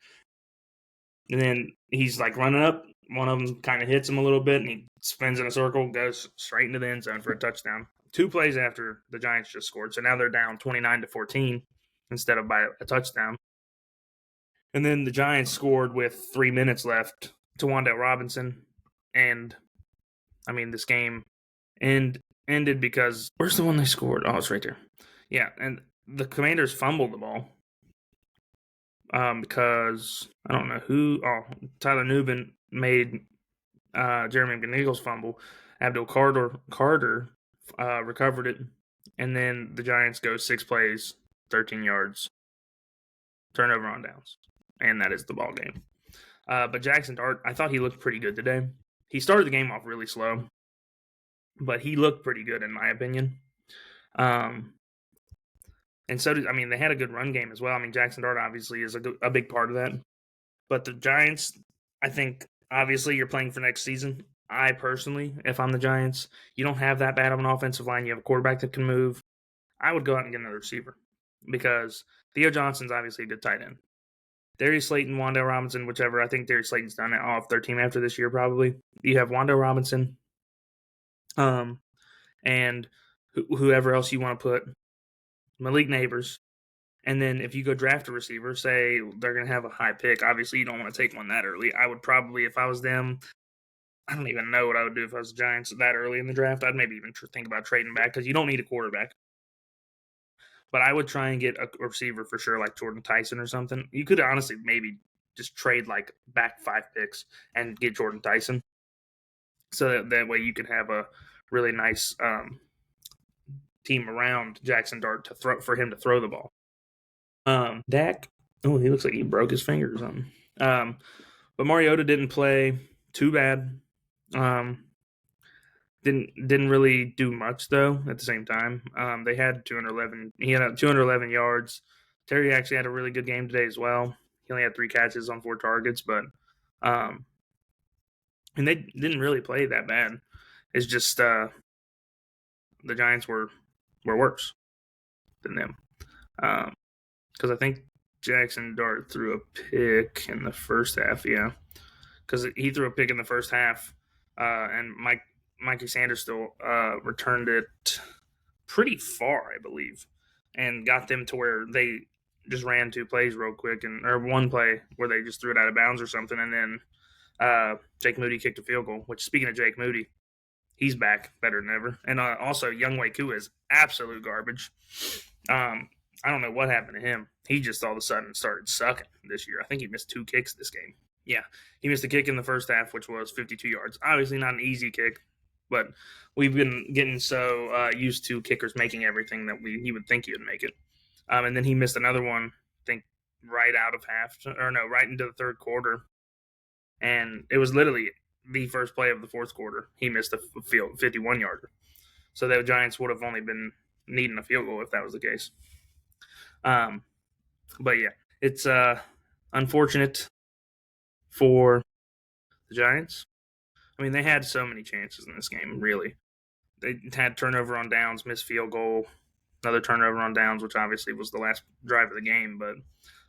And then he's like running up. One of them kind of hits him a little bit, and he spins in a circle, goes straight into the end zone for a touchdown. 2 plays after the Giants just scored. So now they're down 29-14 instead of by a touchdown. And then the Giants scored with 3 minutes left to Wandale Robinson. And, I mean, this game ended because, where's the one they scored? Oh, it's right there. Yeah, and the Commanders fumbled the ball because I don't know who. Oh, Tyler Nubin made Jeremy McNeagle's fumble. Abdul Carter recovered it, and then the Giants go 6 plays, 13 yards, turnover on downs, and that is the ball game. But Jackson Dart, I thought he looked pretty good today. He started the game off really slow, but he looked pretty good in my opinion. And so they had a good run game as well. I mean, Jackson Dart obviously is a big part of that. But the Giants, I think, obviously you're playing for next season. I personally, if I'm the Giants, you don't have that bad of an offensive line. You have a quarterback that can move. I would go out and get another receiver because Theo Johnson's obviously a good tight end. Darius Slayton, Wandale Robinson, whichever. I think Darius Slayton's done it off their team after this year probably. You have Wandale Robinson and whoever else you want to put. Malik Neighbors. And then if you go draft a receiver, say they're going to have a high pick, obviously you don't want to take one that early. I would probably, if I was them, I don't even know what I would do if I was the Giants that early in the draft. I'd maybe even think about trading back because you don't need a quarterback. But I would try and get a receiver for sure, like Jordan Tyson or something. You could honestly maybe just trade like back 5 picks and get Jordan Tyson. So that way you could have a really nice team around Jackson Dart to throw for him to throw the ball. Dak, oh, he looks like he broke his finger or something. But Mariota didn't play too bad. Um, didn't really do much though. At the same time, they had 211. He had 211 yards. Terry actually had a really good game today as well. He only had 3 catches on 4 targets, but and they didn't really play that bad. It's just the Giants were worse than them. Because I think Jackson Dart threw a pick in the first half. Yeah, because he threw a pick in the first half, and Mikey Sanders still returned it pretty far, I believe, and got them to where they just ran 2 plays real quick, or one play where they just threw it out of bounds or something, and then Jake Moody kicked a field goal. Which, speaking of Jake Moody, he's back better than ever, and also Younghoe Koo is absolute garbage. I don't know what happened to him. He just all of a sudden started sucking this year. I think he missed 2 kicks this game. Yeah, he missed a kick in the first half, which was 52 yards. Obviously not an easy kick, but we've been getting so used to kickers making everything that he would think he would make it. And then he missed another one, I think, right out of right into the third quarter. And it was literally the first play of the fourth quarter. He missed a 51-yarder. So the Giants would have only been needing a field goal if that was the case. But yeah, it's unfortunate for the Giants. I mean, they had so many chances in this game, really. They had turnover on downs, missed field goal, another turnover on downs, which obviously was the last drive of the game. But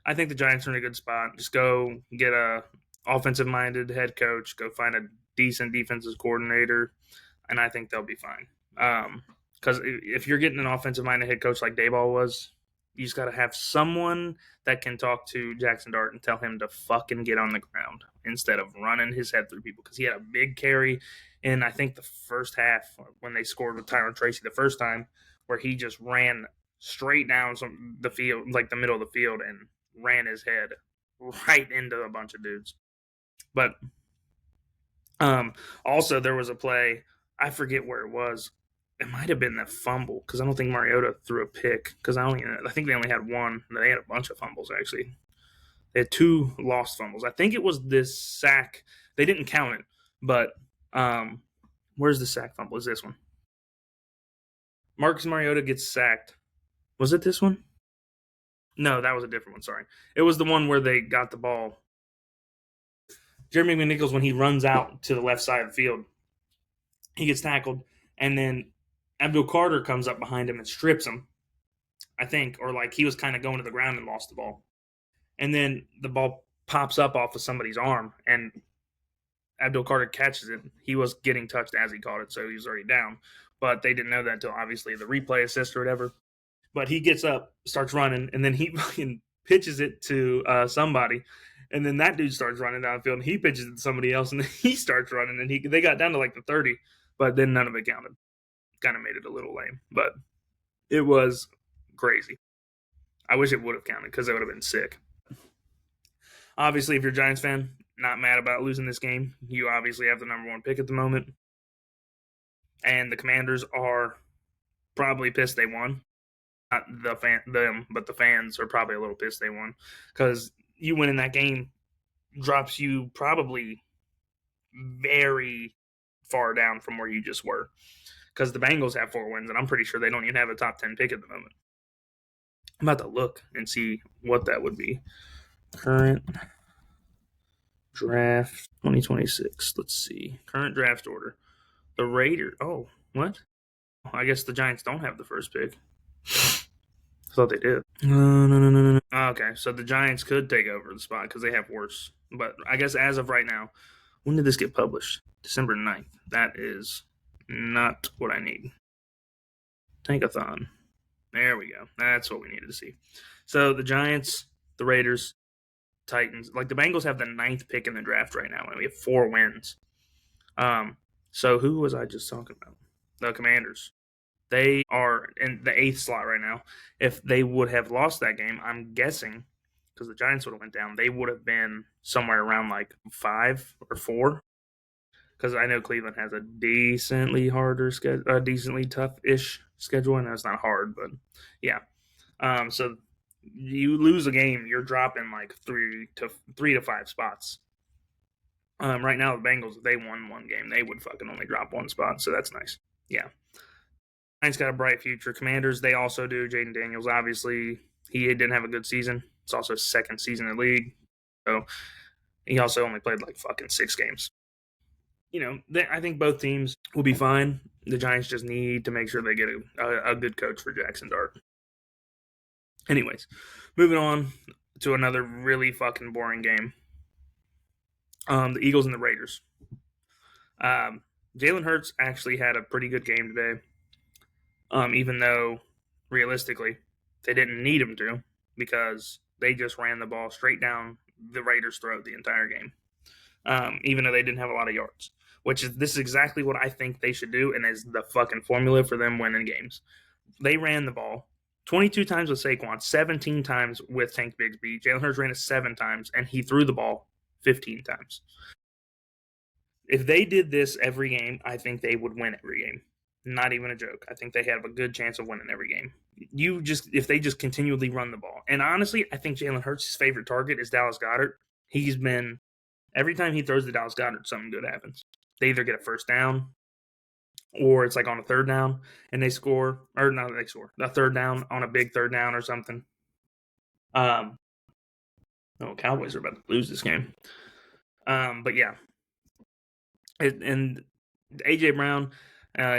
I think the Giants are in a good spot. Just go get a offensive-minded head coach, go find a decent defensive coordinator, and I think they'll be fine. Because if you're getting an offensive-minded head coach like Daboll was, you just got to have someone that can talk to Jackson Dart and tell him to fucking get on the ground instead of running his head through people. Because he had a big carry in, I think, the first half when they scored with Tyron Tracy the first time, where he just ran straight down the field, like the middle of the field, and ran his head right into a bunch of dudes. But also there was a play, I forget where it was. It might have been that fumble because I don't think Mariota threw a pick because I think they only had one. They had a bunch of fumbles actually. They had 2 lost fumbles. I think it was this sack. They didn't count it, but where's the sack fumble? Is this one? Marcus Mariota gets sacked. Was it this one? No, that was a different one. Sorry, it was the one where they got the ball. Jeremy McNichols, when he runs out to the left side of the field, he gets tackled, and then Abdul Carter comes up behind him and strips him, I think, or like he was kind of going to the ground and lost the ball. And then the ball pops up off of somebody's arm, and Abdul Carter catches it. He was getting touched as he caught it, so he was already down. But they didn't know that until obviously the replay assist or whatever. But he gets up, starts running, and then he fucking pitches it to somebody. And then that dude starts running down the field, and he pitches it to somebody else, and then he starts running, and they got down to like the 30, but then none of it counted. Kind of made it a little lame, but it was crazy. I wish it would have counted because it would have been sick. Obviously, if you're a Giants fan, not mad about losing this game. You obviously have the number 1 pick at the moment. And the Commanders are probably pissed they won. Not them, but the fans are probably a little pissed they won. Because you winning that game drops you probably very far down from where you just were. Because the Bengals have 4 wins, and I'm pretty sure they don't even have a top 10 pick at the moment. I'm about to look and see what that would be. Current draft 2026. Let's see. Current draft order. The Raiders. Oh, what? I guess the Giants don't have the first pick. I thought they did. No. Okay, so the Giants could take over the spot because they have worse. But I guess as of right now, when did this get published? December 9th. That is not what I need. Tankathon. There we go. That's what we needed to see. So the Giants, the Raiders, Titans. Like the Bengals have the 9th pick in the draft right now, and we have 4 wins. So who was I just talking about? The Commanders. They are in the 8th slot right now. If they would have lost that game, I'm guessing, because the Giants would have went down, they would have been somewhere around like 5 or 4. Because I know Cleveland has a decently harder schedule, a decently tough-ish schedule. And that's not hard, but yeah. So you lose a game, you're dropping like three to five spots. Right now the Bengals, if they won one game, they would fucking only drop one spot, so that's nice. Yeah. Giants got a bright future. Commanders, they also do. Jaden Daniels, obviously, he didn't have a good season. It's also his second season in the league, so he also only played like fucking 6 games. I think both teams will be fine. The Giants just need to make sure they get a good coach for Jackson Dart. Anyways, moving on to another really fucking boring game. The Eagles and the Raiders. Jalen Hurts actually had a pretty good game today, even though realistically they didn't need him to because they just ran the ball straight down the Raiders' throat the entire game, even though they didn't have a lot of yards. This is exactly what I think they should do, and is the fucking formula for them winning games. They ran the ball 22 times with Saquon, 17 times with Tank Bigsby. Jalen Hurts ran it 7 times, and he threw the ball 15 times. If they did this every game, I think they would win every game. Not even a joke. I think they have a good chance of winning every game. If they just continually run the ball. And honestly, I think Jalen Hurts' favorite target is Dallas Goedert. He's been every time he throws to Dallas Goedert, something good happens. They either get a first down, or it's like on a third down and they score, or not they score, a third down on a big third down or something. Cowboys are about to lose this game. But yeah. And AJ Brown,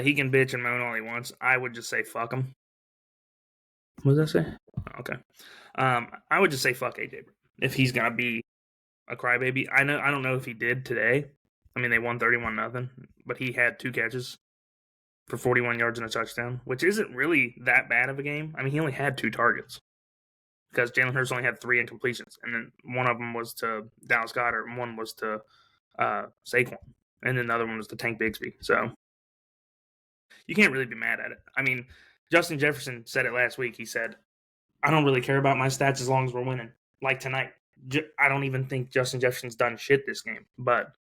he can bitch and moan all he wants. I would just say fuck him. What does that say? Okay. I would just say fuck AJ Brown if he's gonna be a crybaby. I don't know if he did today. I mean, they won 31-0, but he had 2 catches for 41 yards and a touchdown, which isn't really that bad of a game. I mean, he only had 2 targets because Jalen Hurts only had 3 incompletions, and then one of them was to Dallas Goedert, and one was to Saquon, and then the other one was to Tank Bigsby. So you can't really be mad at it. I mean, Justin Jefferson said it last week. He said, I don't really care about my stats as long as we're winning. Like tonight. I don't even think Justin Jefferson's done shit this game, but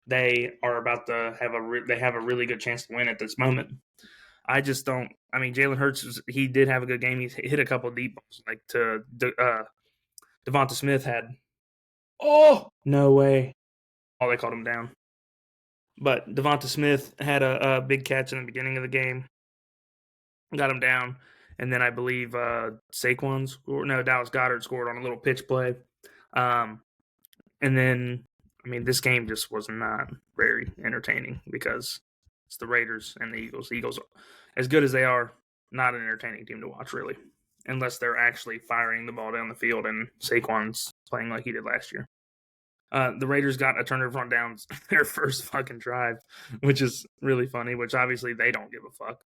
they are about to have a really good chance to win at this moment. I just don't. I mean, Jalen Hurts, he did have a good game. He hit a couple of deep balls, like to Devonta Smith had. Oh no way! Oh, they called him down. But Devonta Smith had a big catch in the beginning of the game, got him down, and then I believe Dallas Goedert scored on a little pitch play, and then I mean this game just was not very entertaining because it's the Raiders and the Eagles. The Eagles, as good as they are, not an entertaining team to watch really, unless they're actually firing the ball down the field and Saquon's playing like he did last year. The Raiders got a turnover on downs their first fucking drive, which is really funny, which obviously they don't give a fuck.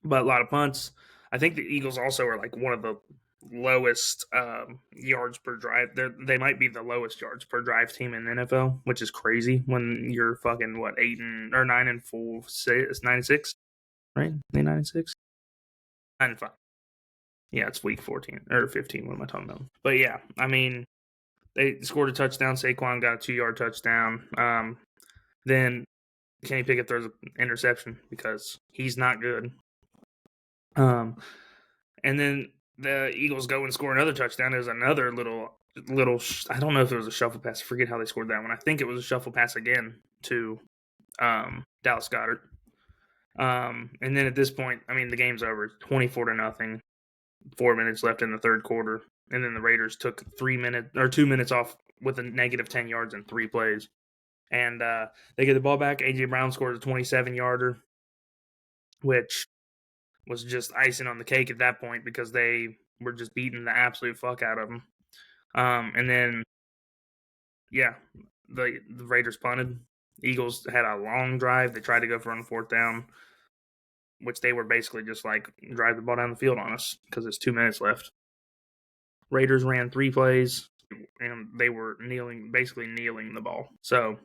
But a lot of punts. I think the Eagles also are like one of the lowest yards per drive. They might be the lowest yards per drive team in the NFL, which is crazy when you're fucking 9-4, 9-6, right? They 9-6, 9-5. Yeah, it's week 14 or 15. What am I talking about? But yeah, I mean, they scored a touchdown. Saquon got a 2-yard touchdown. Then Kenny Pickett throws an interception because he's not good. And then the Eagles go and score another touchdown. There's another little. I don't know if it was a shuffle pass. I forget how they scored that one. I think it was a shuffle pass again to Dallas Goedert. And then at this point, I mean, the game's over. 24-0. 4 minutes left in the third quarter. And then the Raiders took 2 minutes off with a negative 10 yards in 3 plays. And they get the ball back. A.J. Brown scores a 27-yarder, which was just icing on the cake at that point because they were just beating the absolute fuck out of them. And then, yeah, the Raiders punted. The Eagles had a long drive. They tried to go for on 4th down, which they were basically just like, drive the ball down the field on us because it's 2 minutes left. Raiders ran 3 plays, and they were basically kneeling the ball. So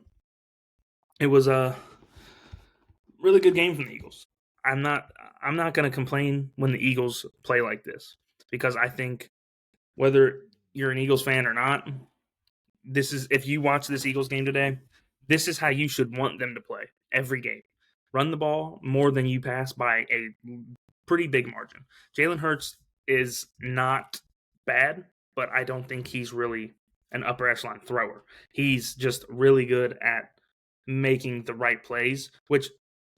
it was a really good game from the Eagles. I'm not going to complain when the Eagles play like this because I think whether you're an Eagles fan or not, if you watch this Eagles game today, this is how you should want them to play every game. run the ball more than you pass by a pretty big margin. Jalen Hurts is not bad, but I don't think he's really an upper echelon thrower. He's just really good at making the right plays, which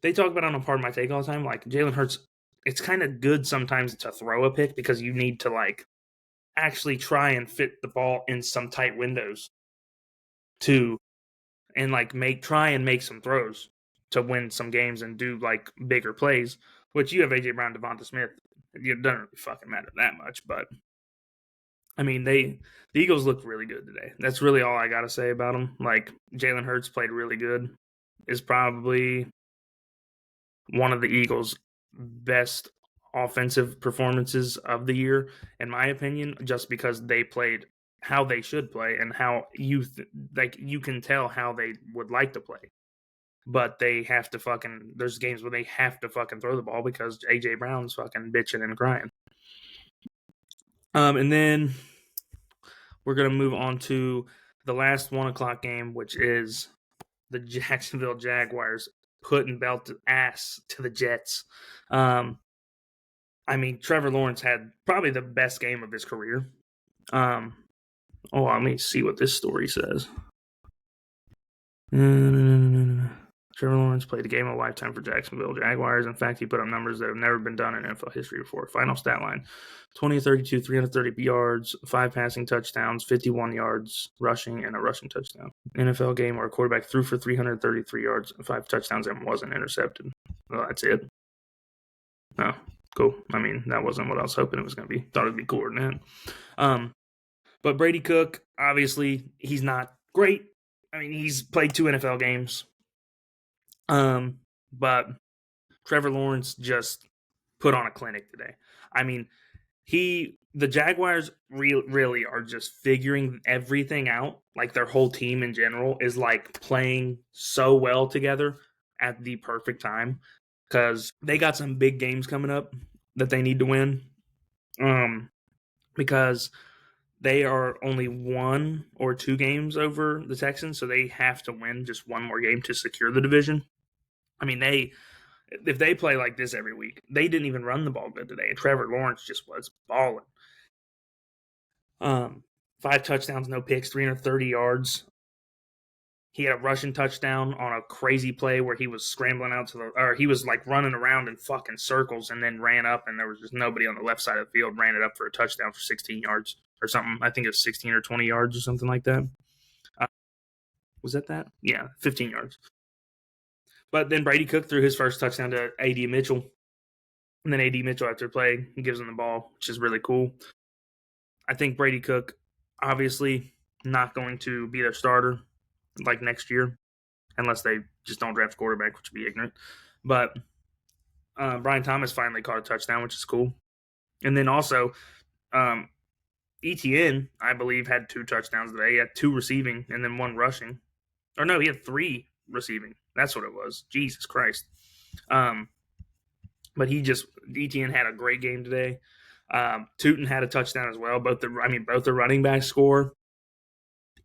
they talk about on a part of my take all the time. Like Jalen Hurts, it's kind of good sometimes to throw a pick because you need to like actually try and fit the ball in some tight windows to and like try and make some throws to win some games and do like bigger plays. Which you have AJ Brown, Devonta Smith. It doesn't really fucking matter that much, but I mean the Eagles looked really good today. That's really all I gotta say about them. Like Jalen Hurts played really good. Is probably one of the Eagles' best offensive performances of the year, in my opinion, just because they played how they should play and how you can tell how they would like to play. But they have to fucking there's games where they have to fucking throw the ball because AJ Brown's fucking bitching and crying. And then we're gonna move on to the last 1:00 game, which is the Jacksonville Jaguars putting belt ass to the Jets. I mean, Trevor Lawrence had probably the best game of his career. Let me see what this story says. Trevor Lawrence played a game of a lifetime for Jacksonville Jaguars. In fact, he put up numbers that have never been done in NFL history before. Final stat line: 20-32, 330 yards, 5 passing touchdowns, 51 yards rushing, and a rushing touchdown. NFL game where a quarterback threw for 333 yards, 5 touchdowns, and wasn't intercepted. Well, that's it. Oh, cool. I mean, that wasn't what I was hoping it was going to be. Thought it would be cooler than that. But Brady Cook, obviously, he's not great. I mean, he's played 2 NFL games. But Trevor Lawrence just put on a clinic today. I mean, the Jaguars really are just figuring everything out. Like their whole team in general is like playing so well together at the perfect time because they got some big games coming up that they need to win. Because they are only 1 or 2 games over the Texans, so they have to win just one more game to secure the division. I mean, if they play like this every week, they didn't even run the ball good today. And Trevor Lawrence just was balling. 5 touchdowns, no picks, 330 yards. He had a rushing touchdown on a crazy play where he was scrambling out he was like running around in fucking circles and then ran up and there was just nobody on the left side of the field, ran it up for a touchdown for 16 yards or something. I think it was 16 or 20 yards or something like that. Was that? Yeah, 15 yards. But then Brady Cook threw his first touchdown to A.D. Mitchell. And then A.D. Mitchell, after play, gives him the ball, which is really cool. I think Brady Cook, obviously, not going to be their starter like next year, unless they just don't draft a quarterback, which would be ignorant. But Brian Thomas finally caught a touchdown, which is cool. And then also, ETN, I believe, had 2 touchdowns today. He had 2 receiving and then 1 rushing. Or no, he had 3 receiving. That's what it was. Jesus Christ. But ETN had a great game today. Tootin had a touchdown as well. Both the running backs score.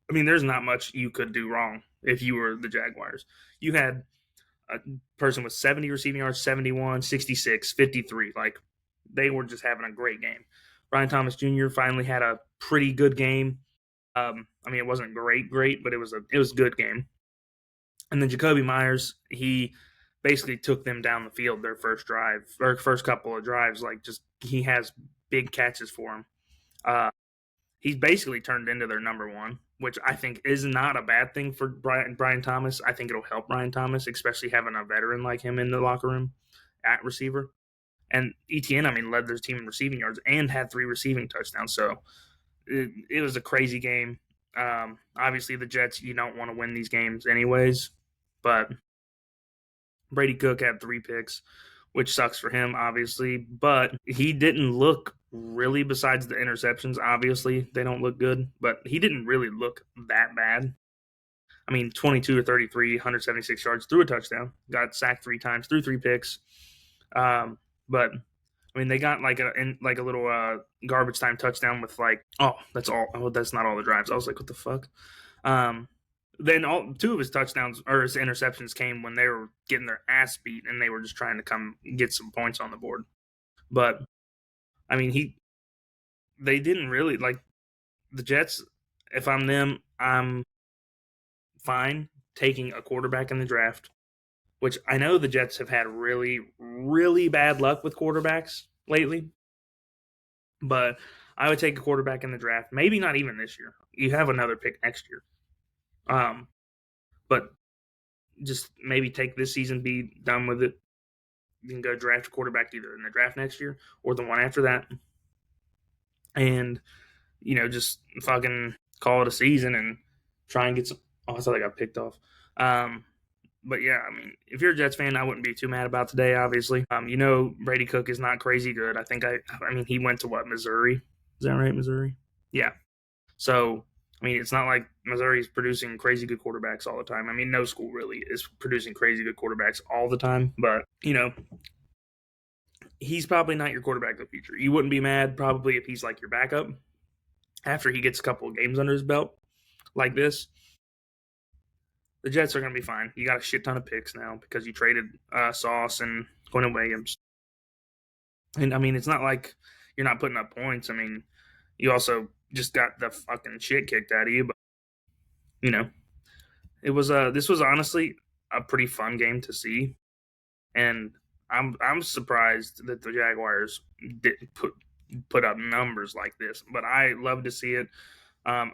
I mean, there's not much you could do wrong if you were the Jaguars. You had a person with 70 receiving yards, 71, 66, 53. Like, they were just having a great game. Brian Thomas Jr. finally had a pretty good game. I mean, it wasn't great, but it was a good game. And then Jacoby Myers, he basically took them down the field their first couple of drives. Like, just he has big catches for him. He's basically turned into their number 1, which I think is not a bad thing for Brian Thomas. I think it'll help Brian Thomas, especially having a veteran like him in the locker room at receiver. And ETN, I mean, led their team in receiving yards and had 3 receiving touchdowns. So it was a crazy game. Obviously, the Jets, you don't want to win these games anyways. But Brady Cook had 3 picks, which sucks for him, obviously. But he didn't look really, besides the interceptions, obviously, they don't look good. But he didn't really look that bad. I mean, 22 or 33, 176 yards, threw a touchdown, got sacked 3 times, threw 3 picks. But I mean, they got like a little garbage time touchdown with that's all. Oh, that's not all the drives. I was like, what the fuck? then two of his touchdowns or his interceptions came when they were getting their ass beat and they were just trying to come get some points on the board. But I mean, they didn't really like the Jets. If I'm them, I'm fine taking a quarterback in the draft, which I know the Jets have had really, really bad luck with quarterbacks lately. But I would take a quarterback in the draft. Maybe not even this year. You have another pick next year. But just maybe take this season, be done with it. You can go draft a quarterback either in the draft next year or the one after that, and just fucking call it a season and try and get some. Oh, I thought I got picked off. But yeah, I mean, if you're a Jets fan, I wouldn't be too mad about today. Obviously, Brady Cook is not crazy good. I think I mean, he went to what, Missouri? Is that right, Missouri? Yeah. So I mean, it's not like Missouri's producing crazy good quarterbacks all the time. I mean, no school really is producing crazy good quarterbacks all the time, but he's probably not your quarterback of the future. You wouldn't be mad probably if he's like your backup after he gets a couple of games under his belt like this. The Jets are going to be fine. You got a shit ton of picks now because you traded Sauce and Quentin Williams. And I mean, it's not like you're not putting up points. I mean, you also just got the fucking shit kicked out of you. But, it was this was honestly a pretty fun game to see. And I'm surprised that the Jaguars didn't put up numbers like this. But I love to see it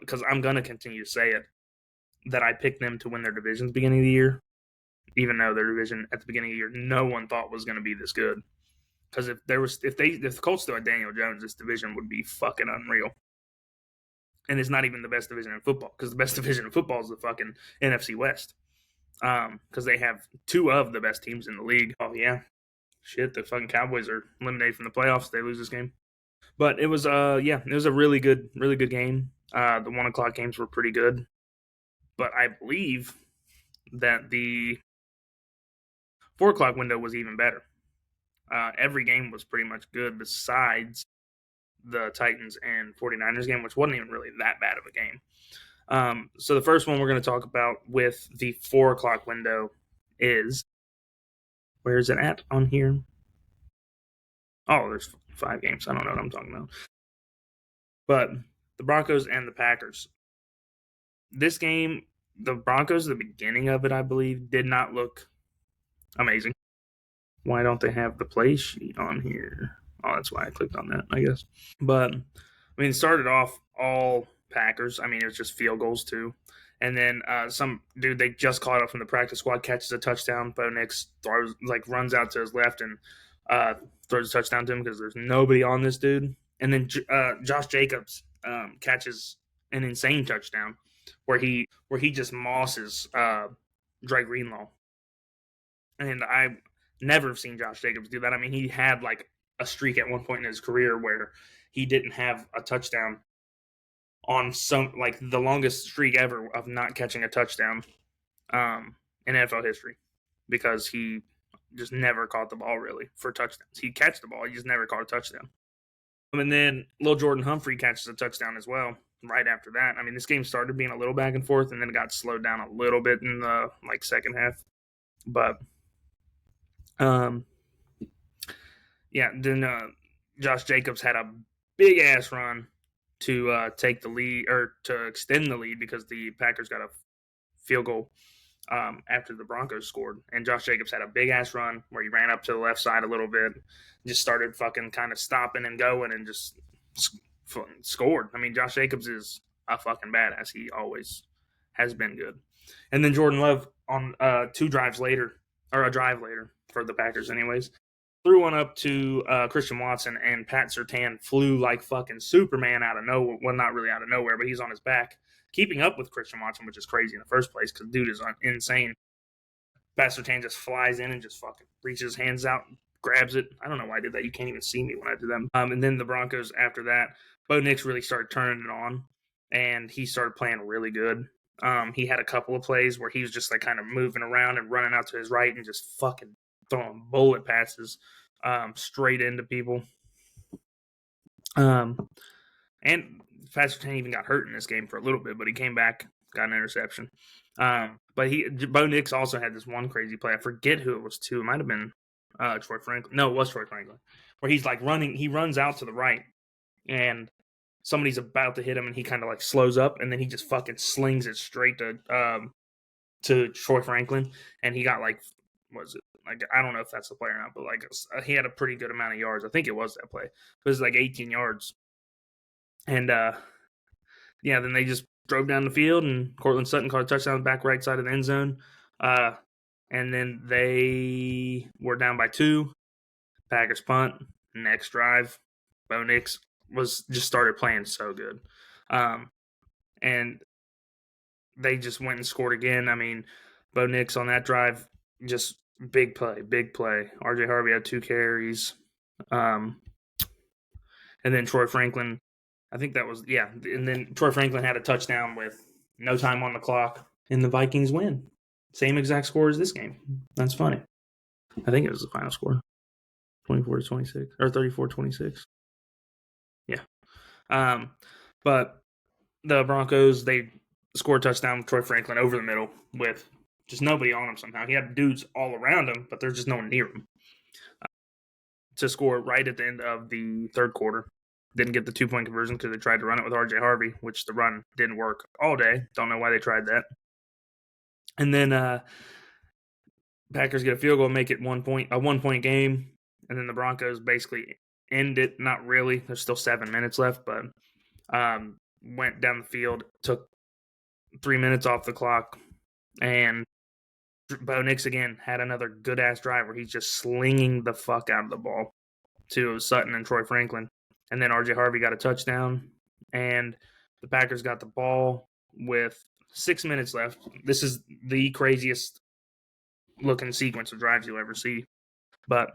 because I'm going to continue to say it that I picked them to win their division at the beginning of the year, even though their division at the beginning of the year no one thought was going to be this good. Because if the Colts still had Daniel Jones, this division would be fucking unreal. And it's not even the best division in football because the best division in football is the fucking NFC West. Because they have two of the best teams in the league. Oh yeah, shit, the fucking Cowboys are eliminated from the playoffs if they lose this game. But it was it was a really good game. The 1:00 games were pretty good. But I believe that the 4:00 window was even better. Every game was pretty much good besides the Titans and 49ers game, which wasn't even really that bad of a game. So the first one we're going to talk about with the 4:00 window is, where is it at on here? Oh, there's 5 games. I don't know what I'm talking about. But the Broncos and the Packers. This game, the Broncos, the beginning of it, I believe, did not look amazing. Why don't they have the play sheet on here? Oh, that's why I clicked on that, I guess. But, I mean, it started off all Packers. I mean, it was just field goals, too. And then some dude they just caught up from the practice squad catches a touchdown. Bo Nix runs out to his left and throws a touchdown to him because there's nobody on this dude. And then Josh Jacobs catches an insane touchdown where he just mosses Dre Greenlaw. And I never have seen Josh Jacobs do that. I mean, he had like a streak at one point in his career where he didn't have a touchdown on some like the longest streak ever of not catching a touchdown in NFL history because he just never caught the ball really for touchdowns. He'd catch the ball, he just never caught a touchdown. And then Lil Jordan Humphrey catches a touchdown as well right after that. I mean, this game started being a little back and forth and then it got slowed down a little bit in the second half. But then Josh Jacobs had a big ass run to take the lead or to extend the lead because the Packers got a field goal after the Broncos scored. And Josh Jacobs had a big ass run where he ran up to the left side a little bit, just started fucking kind of stopping and going and just scored. I mean, Josh Jacobs is a fucking badass. He always has been good. And then Jordan Love on a drive later for the Packers anyways, threw one up to Christian Watson, and Pat Surtain flew like fucking Superman out of nowhere. Well, not really out of nowhere, but he's on his back, keeping up with Christian Watson, which is crazy in the first place because dude is insane. Pat Surtain just flies in and just fucking reaches his hands out, grabs it. I don't know why I did that. You can't even see me when I did that. And then the Broncos after that, Bo Nix really started turning it on, and he started playing really good. He had a couple of plays where he was just like kind of moving around and running out to his right and just fucking throwing bullet passes straight into people. And Pat Surtain even got hurt in this game for a little bit, but he came back got an interception. But Bo Nix also had this one crazy play. I forget who it was to. It might have been Troy Franklin. No, it was Troy Franklin. Where he's like running. He runs out to the right, and somebody's about to hit him, and he kind of like slows up, and then he just fucking slings it straight to Troy Franklin, and he got like, was it like, I don't know if that's the play or not, but like he had a pretty good amount of yards. I think it was that play. It was like 18 yards, and yeah, then they just drove down the field, and Cortland Sutton caught a touchdown back right side of the end zone, and then they were down by 2. Packers punt. Next drive, Bo Nix was just started playing so good, and they just went and scored again. I mean, Bo Nix on that drive, just big play. RJ Harvey had 2 carries. And then Troy Franklin, I think that was, yeah. And then Troy Franklin had a touchdown with no time on the clock, and the Vikings win. Same exact score as this game. That's funny. I think it was the final score 24-26 or 34-26. Yeah. But the Broncos, they scored a touchdown with Troy Franklin over the middle with just nobody on him somehow. He had dudes all around him, but there's just no one near him. To score right at the end of the third quarter. Didn't get the 2-point conversion because they tried to run it with RJ Harvey, which the run didn't work all day. Don't know why they tried that. And then Packers get a field goal, make it a 1-point game. And then the Broncos basically end it. Not really. There's still 7 minutes left, but went down the field, took 3 minutes off the clock, and Bo Nix again had another good-ass drive where he's just slinging the fuck out of the ball to Sutton and Troy Franklin. And then RJ Harvey got a touchdown, and the Packers got the ball with 6 minutes left. This is the craziest looking sequence of drives you'll ever see. But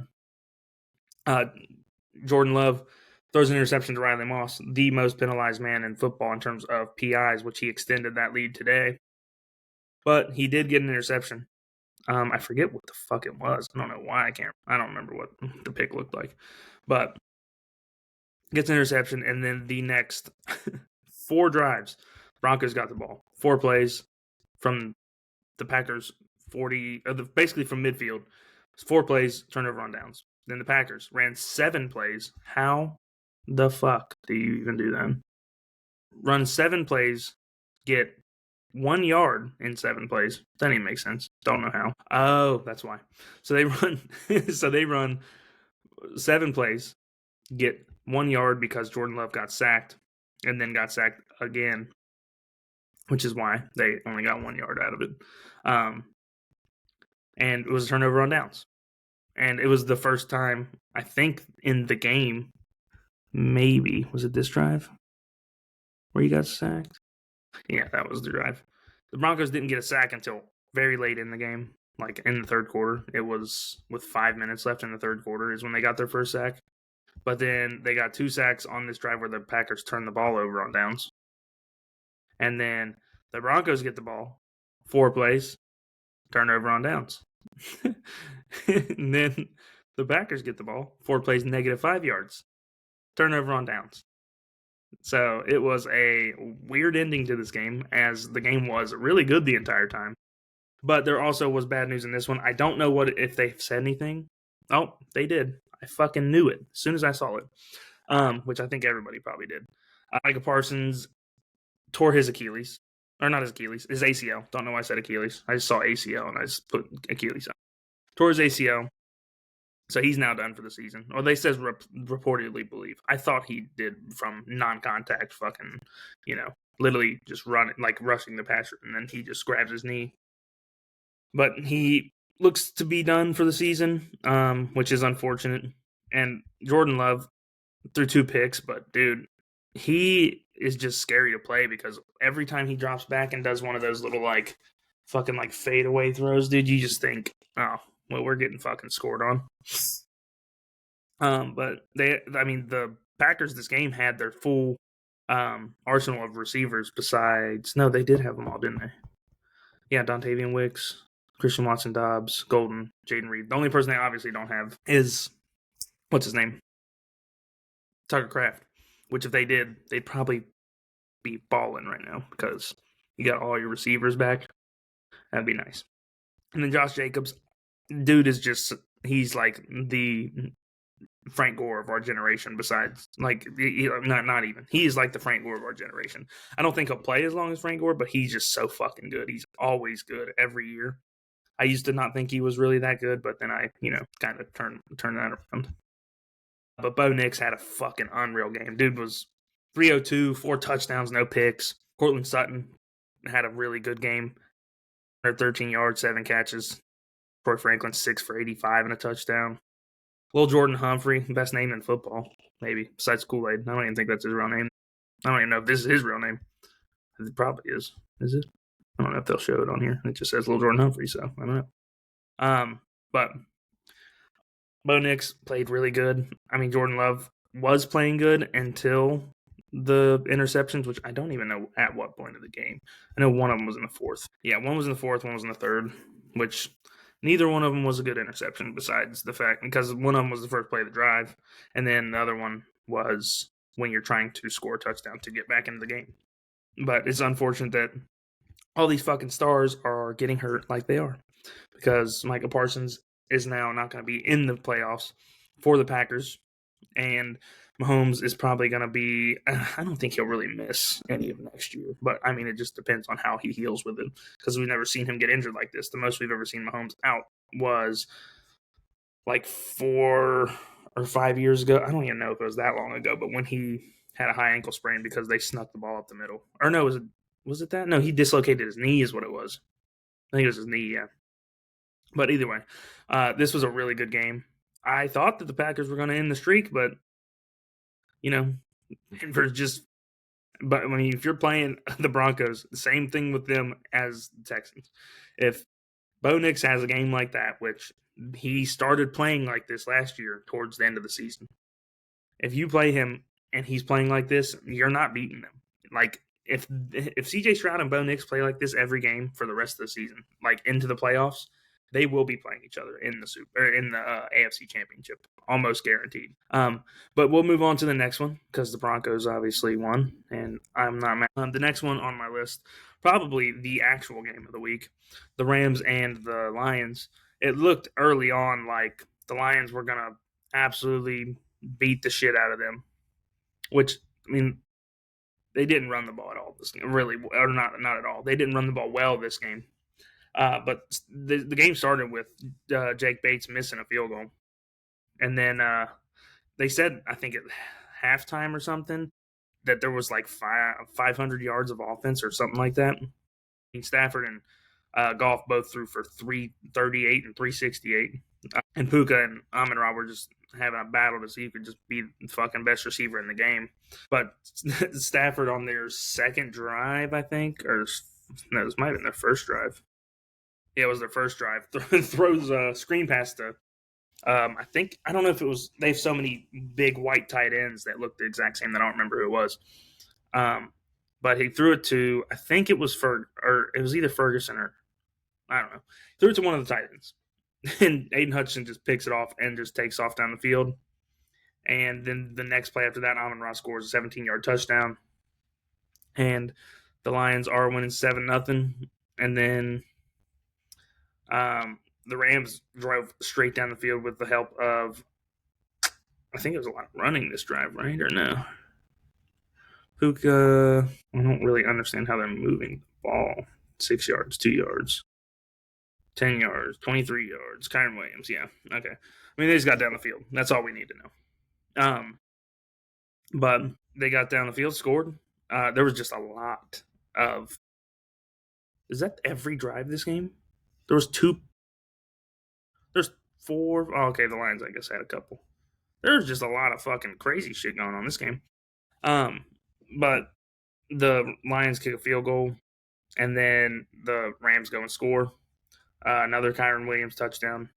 Jordan Love throws an interception to Riley Moss, the most penalized man in football in terms of PIs, which he extended that lead today. But he did get an interception. I forget what the fuck it was. I don't know why I don't remember what the pick looked like. But gets an interception, and then the next 4 drives, Broncos got the ball. 4 plays from the Packers 40, basically from midfield. 4 plays, turnover on downs. Then the Packers ran 7 plays. How the fuck do you even do that? Run 7 plays, get 1 yard in 7 plays. That doesn't even make sense. Don't know how. Oh, that's why. So they run 7 plays, get 1 yard because Jordan Love got sacked, and then got sacked again, which is why they only got 1 yard out of it. And it was a turnover on downs. And it was the first time, I think, in the game, maybe, was it this drive where he got sacked? Yeah, that was the drive. The Broncos didn't get a sack until very late in the game, like in the third quarter. It was with 5 minutes left in the third quarter is when they got their first sack. But then they got 2 sacks on this drive where the Packers turned the ball over on downs. And then the Broncos get the ball, 4 plays, turnover on downs. And then the Packers get the ball, 4 plays, -5 yards, turnover on downs. So it was a weird ending to this game, as the game was really good the entire time. But there also was bad news in this one. I don't know if they said anything. Oh, they did. I fucking knew it as soon as I saw it, which I think everybody probably did. Micah Parsons tore his Achilles. Or not his Achilles, his ACL. Don't know why I said Achilles. I just saw ACL and I just put Achilles on. Tore his ACL. So he's now done for the season. Or they says reportedly believe. I thought he did from non-contact fucking, literally just running, like rushing the passer, and then he just grabs his knee. But he looks to be done for the season, which is unfortunate. And Jordan Love threw 2 picks, but dude, he is just scary to play because every time he drops back and does one of those little fucking fadeaway throws, dude, you just think, oh, well, we're getting fucking scored on. But the Packers this game had their full arsenal of receivers besides, no, they did have them all, didn't they? Yeah, Dontavian Wicks, Christian Watson, Dobbs, Golden, Jaden Reed. The only person they obviously don't have is, what's his name? Tucker Kraft. Which if they did, they'd probably be balling right now because You got all your receivers back. That'd be nice. And then Josh Jacobs, dude is just, he's like the Frank Gore of our generation. Besides, like, not even. He's like the Frank Gore of our generation. I don't think he'll play as long as Frank Gore, but he's just so fucking good. He's always good every year. I used to not think he was really that good, but then I, kind of turned that around. But Bo Nix had a fucking unreal game. Dude was 302, 4 touchdowns, no picks. Cortland Sutton had a really good game. 113 yards, 7 catches. Troy Franklin, 6 for 85 and a touchdown. Lil Jordan Humphrey, best name in football, maybe, besides Kool-Aid. I don't even think that's his real name. I don't even know if this is his real name. It probably is. Is it? I don't know if they'll show it on here. It just says Lil Jordan Humphrey, so I don't know. But Bo Nix played really good. I mean, Jordan Love was playing good until the interceptions, which I don't even know at what point of the game. I know one of them was in the fourth. Yeah, one was in the fourth, one was in the third, which neither one of them was a good interception besides the fact, because one of them was the first play of the drive, and then the other one was when you're trying to score a touchdown to get back into the game. But it's unfortunate that all these fucking stars are getting hurt like they are, because Micah Parsons is now not going to be in the playoffs for the Packers, and Mahomes is probably going to be, I don't think he'll really miss any of next year, but I mean, it just depends on how he heals with it, because we've never seen him get injured like this. The most we've ever seen Mahomes out was like 4 or 5 years ago. I don't even know if it was that long ago, but when he had a high ankle sprain because they snuck the ball up the middle. Or no, was it that? No, he dislocated his knee is what it was. I think it was his knee, yeah. But either way, this was a really good game. I thought that the Packers were going to end the streak, but, Denver's just. But, I mean, if you're playing the Broncos, the same thing with them as the Texans. If Bo Nix has a game like that, which he started playing like this last year towards the end of the season, if you play him and he's playing like this, you're not beating them. Like, if CJ Stroud and Bo Nix play like this every game for the rest of the season, like into the playoffs, they will be playing each other in the AFC Championship, almost guaranteed. But we'll move on to the next one because the Broncos obviously won, and I'm not mad. The next one on my list, probably the actual game of the week, the Rams and the Lions. It looked early on like the Lions were gonna absolutely beat the shit out of them, which, I mean, they didn't run the ball at all this game, really, or not at all. They didn't run the ball well this game. But the game started with Jake Bates missing a field goal. And then they said, I think at halftime or something, that there was like 500 yards of offense or something like that. Stafford and Goff both threw for 338 and 368. And Puka and Amon-Ra were just having a battle to see who could just be the fucking best receiver in the game. But Stafford on their second drive, I think, or no, this might have been their first drive. Yeah, it was their first drive. Throws a screen pass to, I don't know if it was, they have so many big white tight ends that look the exact same that I don't remember who it was. But he threw it to, I think it was or it was either Ferguson or, I don't know. Threw it to one of the tight ends. And Aiden Hutchinson just picks it off and just takes off down the field. And then the next play after that, Amon-Ra scores a 17-yard touchdown. And the Lions are winning 7-0. And then the Rams drove straight down the field with the help of, I think it was a lot of running this drive, right? Or no? Puka, I don't really understand how they're moving the ball. 6 yards, 2 yards, 10 yards, 23 yards. Kyron Williams, yeah. Okay. I mean, they just got down the field. That's all we need to know. But they got down the field, scored. There was just a lot of. Is that every drive this game? There was 2. There's 4. Oh, okay, the Lions, I guess, had a couple. There's just a lot of fucking crazy shit going on this game. But the Lions kick a field goal, and then the Rams go and score. Another Kyron Williams touchdown.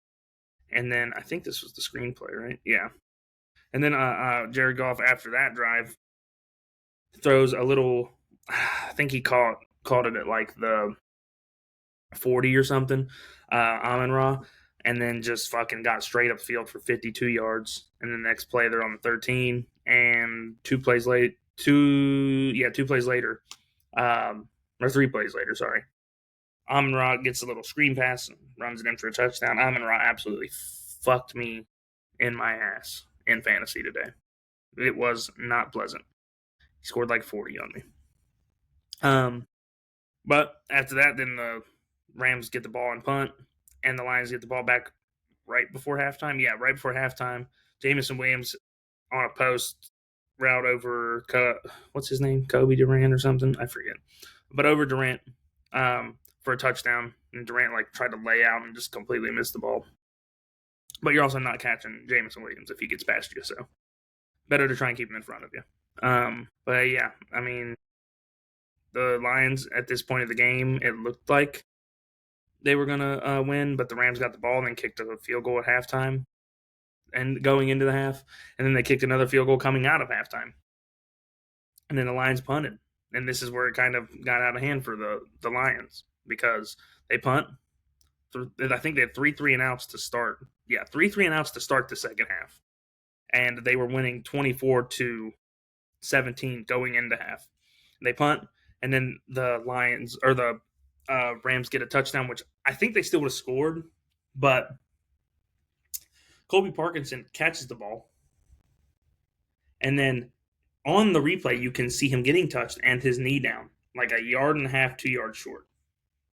And then I think this was the screenplay, right? Yeah. And then Jared Goff, after that drive, throws a little, I think he called it at like the 40 or something, Amon-Ra, and then just fucking got straight up field for 52 yards. And the next play, they're on the 13, and 2 plays later, or 3 plays later, sorry. Amon-Ra gets a little screen pass, runs it in for a touchdown. Amon-Ra absolutely fucked me in my ass in fantasy today. It was not pleasant. He scored like 40 on me. But after that, then the Rams get the ball and punt, and the Lions get the ball back right before halftime. Yeah, right before halftime. Jameson Williams on a post route over what's his name, Kobe Durant or something, I forget, but over Durant for a touchdown, and Durant like tried to lay out and just completely missed the ball. But you're also not catching Jameson Williams if he gets past you, so better to try and keep him in front of you. But yeah, I mean, the Lions at this point of the game, it looked like they were gonna win, but the Rams got the ball and then kicked a field goal at halftime and going into the half, and then they kicked another field goal coming out of halftime, and then the Lions punted, and this is where it kind of got out of hand for the Lions because they punt. I think they had three and outs to start. Yeah, three and outs to start the second half, and they were winning 24-17 going into half. They punt, and then the Lions or the Rams get a touchdown, which I think they still would have scored, but Colby Parkinson catches the ball, and then on the replay you can see him getting touched and his knee down, like a yard and a half, 2 yards short,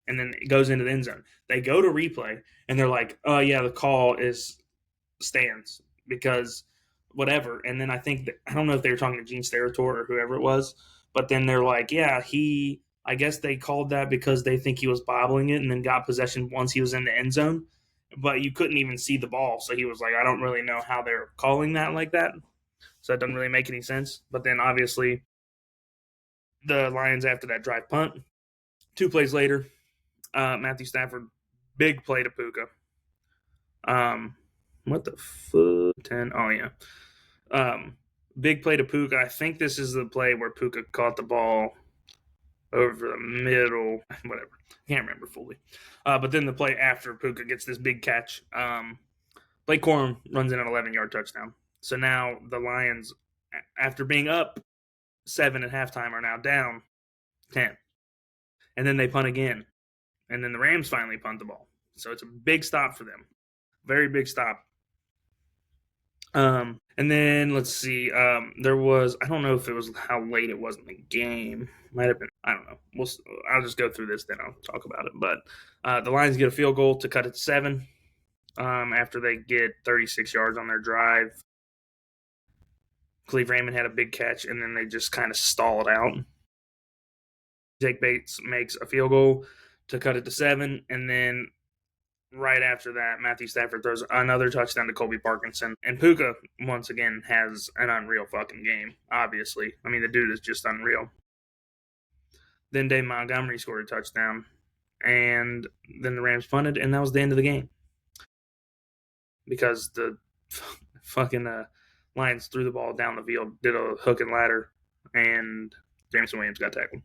and then it goes into the end zone. They go to replay, and they're like, "Oh yeah, the call is stands because whatever." And then I think that, I don't know if they were talking to Gene Steratore or whoever it was, but then they're like, "Yeah, I guess they called that because they think he was bobbling it and then got possession once he was in the end zone, but you couldn't even see the ball." So he was like, "I don't really know how they're calling that like that." So that doesn't really make any sense. But then obviously the Lions after that drive punt. 2 plays later, Matthew Stafford, big play to Puka. What the fuck? 10. Oh yeah. Big play to Puka. I think this is the play where Puka caught the ball over the middle. Whatever. Can't remember fully. But then the play after Puka gets this big catch. Blake Corum runs in an 11-yard touchdown. So now the Lions, after being up 7 at halftime, are now down 10. And then they punt again. And then the Rams finally punt the ball. So it's a big stop for them. Very big stop. And then let's see. There was, I don't know if it was how late it was in the game. Might have been. I don't know. I'll just go through this, then I'll talk about it. But the Lions get a field goal to cut it to 7. After they get 36 yards on their drive. Cleve Raymond had a big catch, and then they just kind of stalled out. Jake Bates makes a field goal to cut it to 7, and then right after that, Matthew Stafford throws another touchdown to Colby Parkinson. And Puka, once again, has an unreal fucking game, obviously. I mean, the dude is just unreal. Then Dave Montgomery scored a touchdown. And then the Rams punted, and that was the end of the game. Because the fucking Lions threw the ball down the field, did a hook and ladder, and Jameson Williams got tackled.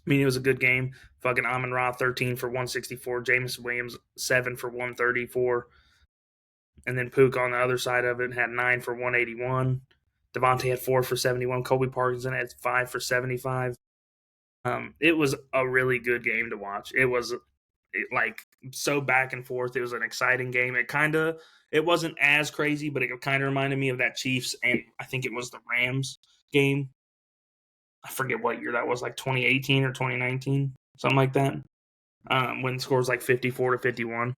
I mean, it was a good game. Fucking Amon-Ra, 13 for 164. Jameson Williams, 7 for 134. And then Pook on the other side of it had 9 for 181. Devontae had 4 for 71. Colby Parkinson had 5 for 75. It was a really good game to watch. It was like so back and forth. It was an exciting game. It wasn't as crazy, but it kind of reminded me of that Chiefs and I think it was the Rams game. I forget what year that was, like 2018 or 2019, something like that. When the score was like 54-51.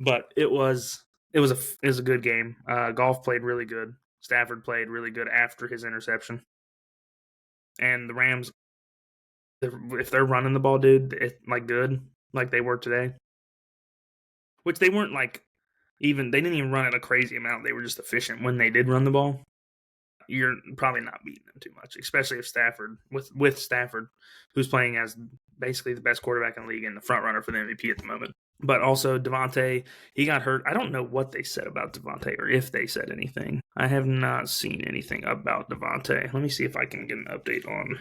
But it was a good game. Goff played really good. Stafford played really good after his interception. And the Rams, if they're running the ball, dude, like good, like they were today, which they weren't like they didn't even run it a crazy amount. They were just efficient when they did run the ball. You're probably not beating them too much, especially if Stafford, with Stafford, who's playing as basically the best quarterback in the league and the front runner for the MVP at the moment. But also Devontae, he got hurt. I don't know what they said about Devontae or if they said anything. I have not seen anything about Devontae. Let me see if I can get an update on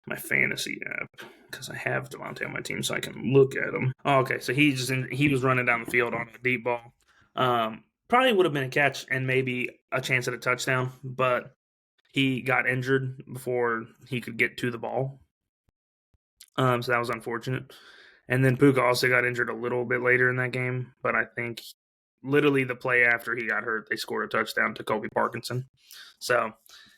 my fantasy app because I have Devontae on my team so I can look at him. Oh, okay, so he was running down the field on a deep ball. Probably would have been a catch and maybe a chance at a touchdown, but he got injured before he could get to the ball. So that was unfortunate. And then Puka also got injured a little bit later in that game, but I think literally the play after he got hurt, they scored a touchdown to Kobe Parkinson. So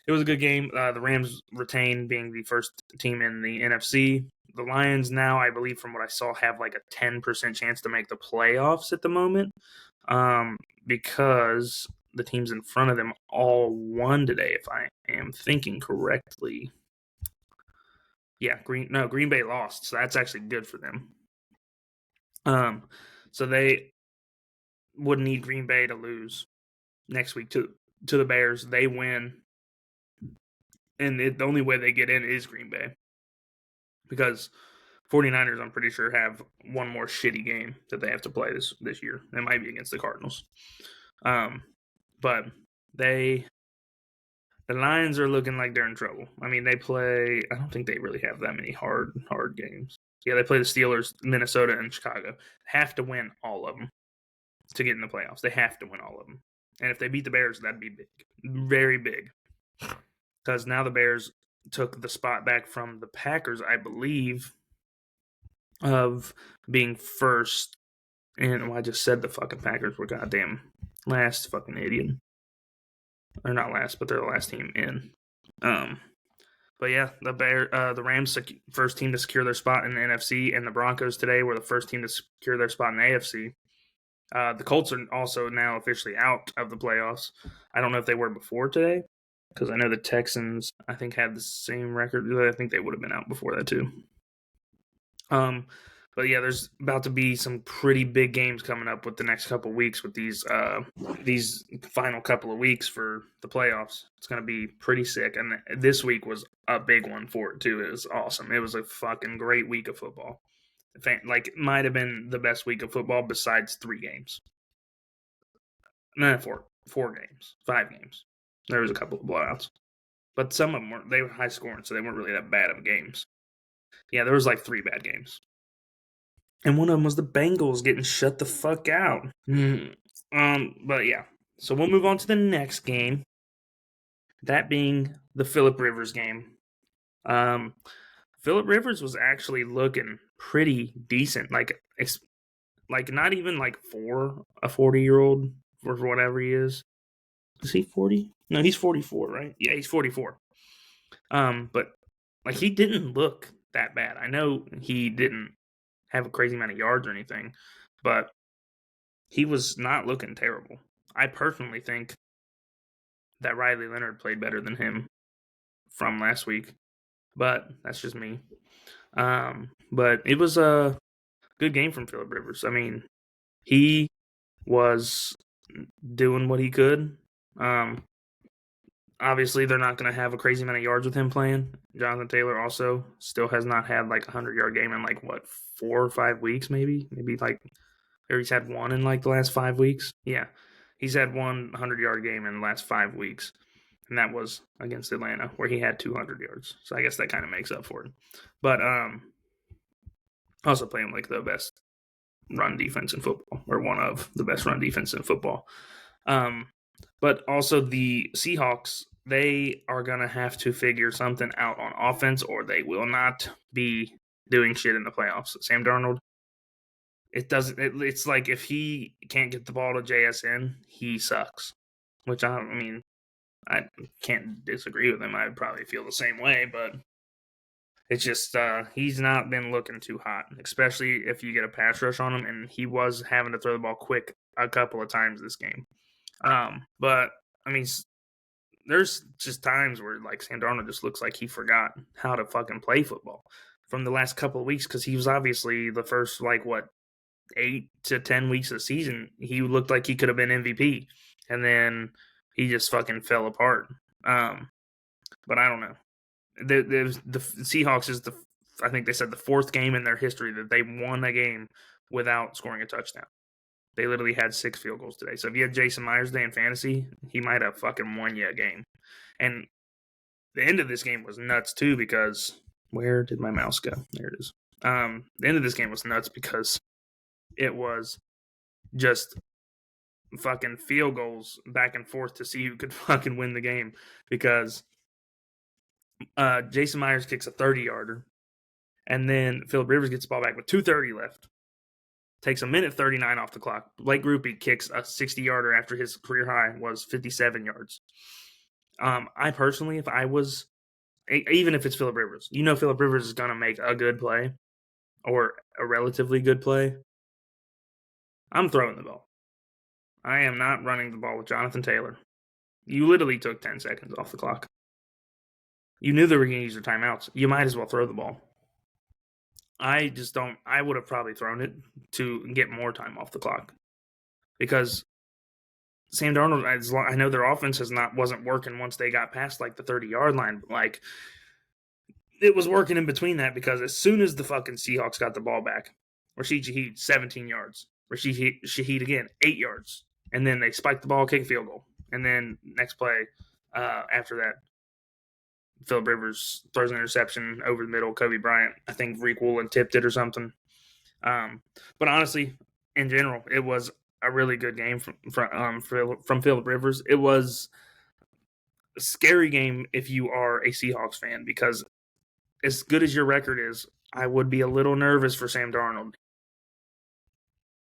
it was a good game. The Rams retained being the first team in the NFC. The Lions now, I believe, from what I saw, have like a 10% chance to make the playoffs at the moment, because the teams in front of them all won today, if I am thinking correctly. Yeah, Green Bay lost, so that's actually good for them. So they would need Green Bay to lose next week to the Bears. They win, and the only way they get in is Green Bay, because 49ers, I'm pretty sure, have one more shitty game that they have to play this year. It might be against the Cardinals. But the Lions are looking like they're in trouble. I mean, I don't think they really have that many hard games. Yeah, they play the Steelers, Minnesota, and Chicago. Have to win all of them to get in the playoffs. They have to win all of them. And if they beat the Bears, that'd be big. Very big. Because now the Bears took the spot back from the Packers, I believe, of being first. And I just said the fucking Packers were goddamn last, fucking idiot. Or not last, but they're the last team in. But yeah, the Rams first team to secure their spot in the NFC, and the Broncos today were the first team to secure their spot in the AFC. The Colts are also now officially out of the playoffs. I don't know if they were before today, because I know the Texans, I think, had the same record. I think they would have been out before that too. But yeah, there's about to be some pretty big games coming up with the next couple of weeks with these final couple of weeks for the playoffs. It's going to be pretty sick. And this week was a big one for it too. It was awesome. It was a fucking great week of football. Like, it might have been the best week of football besides 3 games. No, 4 games, 5 games. There was a couple of blowouts, but some of them they were high scoring, so they weren't really that bad of games. Yeah, there was like 3 bad games. And one of them was the Bengals getting shut the fuck out. But yeah. So we'll move on to the next game. That being the Phillip Rivers game. Phillip Rivers was actually looking pretty decent. Like not even like for a 40-year-old or whatever he is. Is he 40? No, he's 44, right? Yeah, he's 44. But like, he didn't look that bad. I know he didn't have a crazy amount of yards or anything, but he was not looking terrible. I personally think that Riley Leonard played better than him from last week, but that's just me. But it was a good game from Phillip Rivers. I mean, he was doing what he could. Obviously, they're not going to have a crazy amount of yards with him playing. Jonathan Taylor also still has not had like a 100-yard game in like, 4 or 5 weeks, maybe like, or he's had one in like the last 5 weeks. Yeah, he's had one 100-yard game in the last 5 weeks, and that was against Atlanta, where he had 200 yards. So I guess that kind of makes up for it. But also playing like the best run defense in football, or one of the best run defense in football. But also the Seahawks, they are going to have to figure something out on offense, or they will not be doing shit in the playoffs. Sam Darnold, it's like, if he can't get the ball to JSN, he sucks. Which, I mean, I can't disagree with him. I'd probably feel the same way, but it's just, he's not been looking too hot, especially if you get a pass rush on him, and he was having to throw the ball quick a couple of times this game. But I mean, there's just times where like Sam Darnold just looks like he forgot how to fucking play football from the last couple of weeks, because he was obviously the first 8 to 10 weeks of the season, he looked like he could have been MVP, and then he just fucking fell apart. But I don't know. The Seahawks is I think they said the 4th game in their history that they won a game without scoring a touchdown. They literally had 6 field goals today. So if you had Jason Myers Day in fantasy, he might have fucking won you a game. And the end of this game was nuts too, because where did my mouse go? There it is. The end of this game was nuts because it was just fucking field goals back and forth to see who could fucking win the game, because Jason Myers kicks a 30-yarder, and then Philip Rivers gets the ball back with 2:30 left. Takes a minute 39 off the clock. Blake Grupe kicks a 60-yarder after his career high was 57 yards. I personally, if I was, even if it's Philip Rivers, Philip Rivers is going to make a good play or a relatively good play. I'm throwing the ball. I am not running the ball with Jonathan Taylor. You literally took 10 seconds off the clock. You knew they were going to use their timeouts. You might as well throw the ball. I just don't. I would have probably thrown it to get more time off the clock because Sam Darnold. I know their offense wasn't working once they got past like the 30-yard line, but like it was working in between that because as soon as the fucking Seahawks got the ball back, Rashid Shaheed 17 yards, Rashid Shaheed again 8 yards, and then they spiked the ball, kick field goal, and then next play after that, Philip Rivers throws an interception over the middle. Kobe Bryant, I think Reek Woolen tipped it or something. But honestly, in general, it was a really good game from Philip Rivers. It was a scary game if you are a Seahawks fan because as good as your record is, I would be a little nervous for Sam Darnold.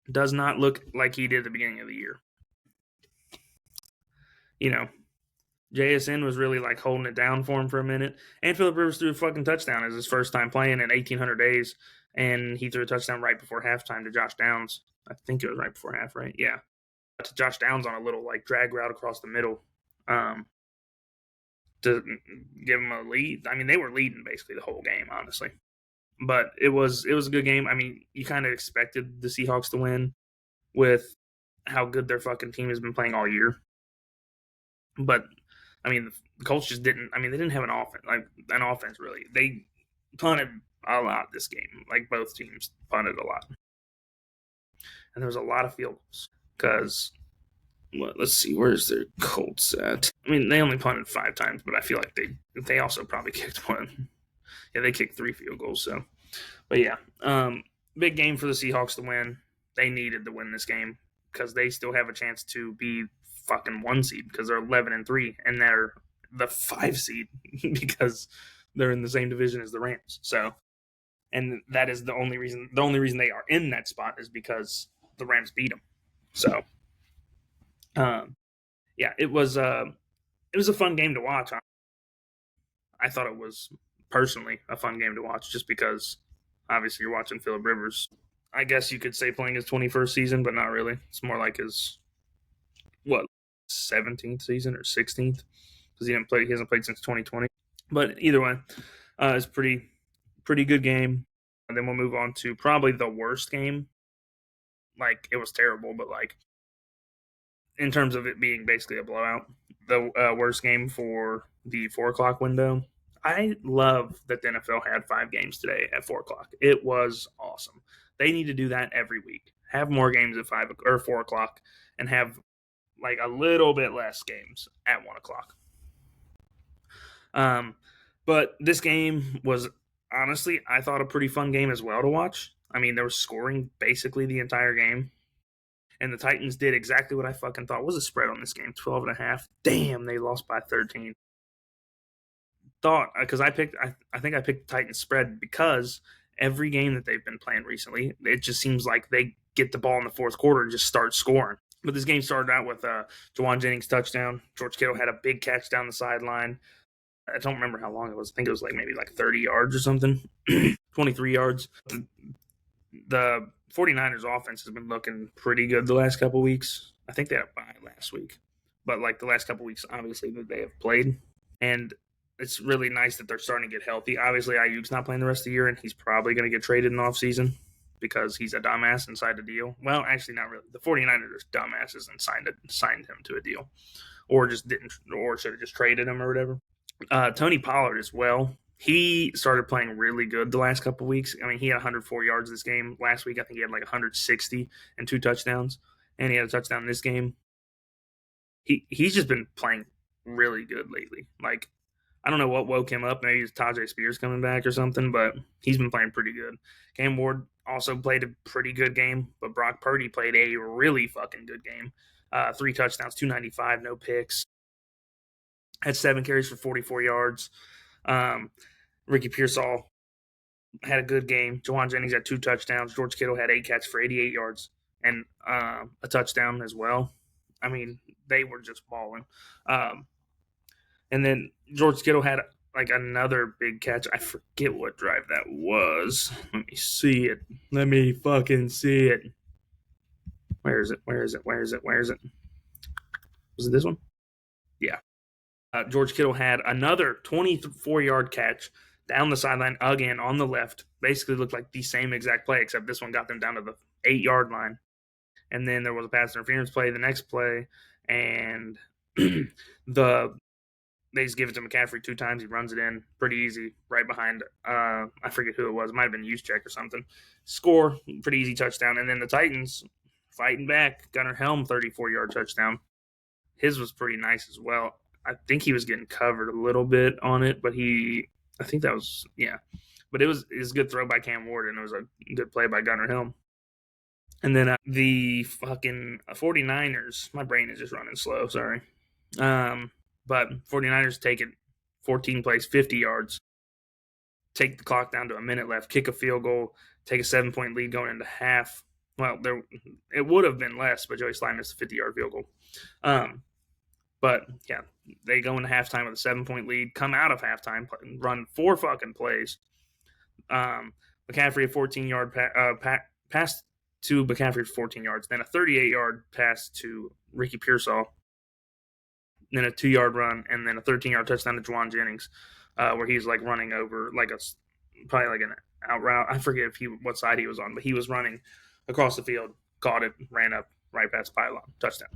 Does not look like he did at the beginning of the year. JSN was really like holding it down for him for a minute. And Philip Rivers threw a fucking touchdown as his first time playing in 1,800 days. And he threw a touchdown right before halftime to Josh Downs. I think it was right before half, right? Yeah. To Josh Downs on a little like drag route across the middle to give him a lead. I mean, they were leading basically the whole game, honestly. But it was a good game. I mean, you kind of expected the Seahawks to win with how good their fucking team has been playing all year. But I mean, the Colts just didn't. I mean, they didn't have an offense really. They punted a lot this game. Like both teams punted a lot, and there was a lot of field goals. Because let's see, where's their Colts at? I mean, they only punted 5 times, but I feel like they also probably kicked one. Yeah, they kicked 3 field goals. So, but yeah, big game for the Seahawks to win. They needed to win this game because they still have a chance to be fucking 1 seed because they're 11-3 and they're the 5 seed because they're in the same division as the Rams. So, and that is the only reason they are in that spot is because the Rams beat them. So, yeah, it was a fun game to watch. I thought it was personally a fun game to watch just because obviously you're watching Philip Rivers. I guess you could say playing his 21st season, but not really. It's more like his 17th season or 16th because he hasn't played since 2020. But either way, it's pretty good game. And then we'll move on to probably the worst game. Like it was terrible, but like in terms of it being basically a blowout, the worst game for the 4 o'clock window. I love that the NFL had 5 games today at 4 o'clock. It was awesome. They need to do that every week. Have more games at 5 or 4 o'clock, and have like a little bit less games at 1 o'clock. But this game was honestly, I thought a pretty fun game as well to watch. I mean, there was scoring basically the entire game. And the Titans did exactly what I fucking thought was a spread on this game, 12.5. Damn, they lost by 13. Because I think I picked the Titans spread because every game that they've been playing recently, it just seems like they get the ball in the fourth quarter and just start scoring. But this game started out with Jawan Jennings touchdown. George Kittle had a big catch down the sideline. I don't remember how long it was. I think it was maybe 30 yards or something. 23 yards. The 49ers offense has been looking pretty good the last couple weeks. I think they had a bye last week. But the last couple weeks, obviously, that they have played. And it's really nice that they're starting to get healthy. Obviously, Ayuk's not playing the rest of the year, and he's probably going to get traded in the offseason because he's a dumbass and signed a deal. Well, actually, not really. The 49ers are dumbasses and signed him to a deal. Or should have just traded him or whatever. Tony Pollard as well. He started playing really good the last couple of weeks. I mean, he had 104 yards this game. Last week, I think he had 160 and 2 touchdowns. And he had a touchdown in this game. He's just been playing really good lately. I don't know what woke him up. Maybe it's Tajay Spears coming back or something, but he's been playing pretty good. Cam Ward also played a pretty good game, but Brock Purdy played a really fucking good game. 3 touchdowns, 295, no picks. Had 7 carries for 44 yards. Ricky Pearsall had a good game. Jawan Jennings had 2 touchdowns. George Kittle had 8 catches for 88 yards and a touchdown as well. I mean, they were just balling. And then George Kittle had like another big catch. I forget what drive that was. Let me see it. Let me fucking see it. Where is it? Where is it? Where is it? Where is it? Was it this one? Yeah. George Kittle had another 24-yard catch down the sideline again on the left. Basically looked like the same exact play, except this one got them down to the 8-yard line. And then there was a pass interference play the next play, and they just give it to McCaffrey 2 times. He runs it in pretty easy, right behind. I forget who it was. It might have been Juszczyk or something. Score, pretty easy touchdown. And then the Titans fighting back. Gunnar Helm, 34-yard touchdown. His was pretty nice as well. I think he was getting covered a little bit on it, but I think that was, yeah. But it was a good throw by Cam Ward, and it was a good play by Gunnar Helm. And then the fucking 49ers, my brain is just running slow, sorry. But 49ers take it 14 plays, 50 yards, take the clock down to a minute left, kick a field goal, take a 7-point lead going into half. Well, it would have been less, but Joey Slye missed a 50-yard field goal. But, yeah, they go into halftime with a 7-point lead, come out of halftime, run 4 fucking plays. McCaffrey, a 14-yard pass to McCaffrey for 14 yards, then a 38-yard pass to Ricky Pearsall, then a 2-yard run, and then a 13-yard touchdown to Jawan Jennings, where he's like running over probably like an out route. I forget what side he was on, but he was running across the field, caught it, ran up right past pylon, touchdown.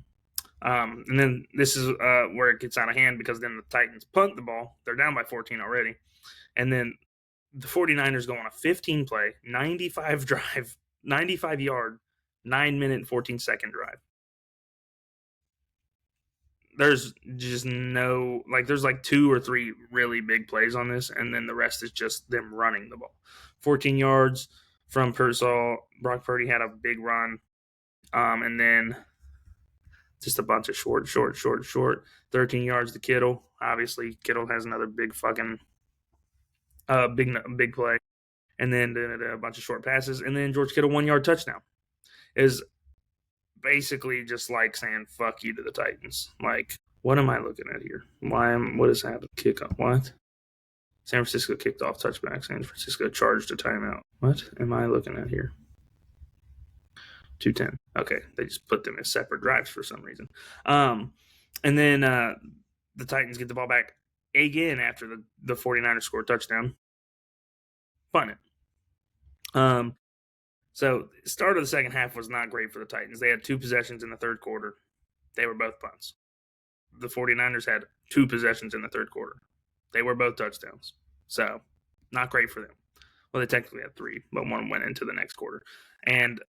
And then this is where it gets out of hand, because then the Titans punt the ball. They're down by 14 already. And then the 49ers go on a 15-play, 95-yard, 9-minute and 14-second drive. There's just no, there's 2 or 3 really big plays on this, and then the rest is just them running the ball. 14 yards from Pearsall. Brock Purdy had a big run. And then just a bunch of short. 13 yards to Kittle. Obviously, Kittle has another big fucking big play. And then a bunch of short passes. And then George Kittle 1-yard touchdown. Is basically just like saying fuck you to the Titans. What am I looking at here? What is happening? Kickoff. What? San Francisco kicked off touchback. San Francisco charged a timeout. What am I looking at here? 2:10. Okay, they just put them as separate drives for some reason. And then the Titans get the ball back again after the 49ers score a touchdown. Punt it. So the start of the second half was not great for the Titans. They had 2 possessions in the third quarter. They were both punts. The 49ers had 2 possessions in the third quarter. They were both touchdowns. So not great for them. Well, they technically had 3, but one went into the next quarter. And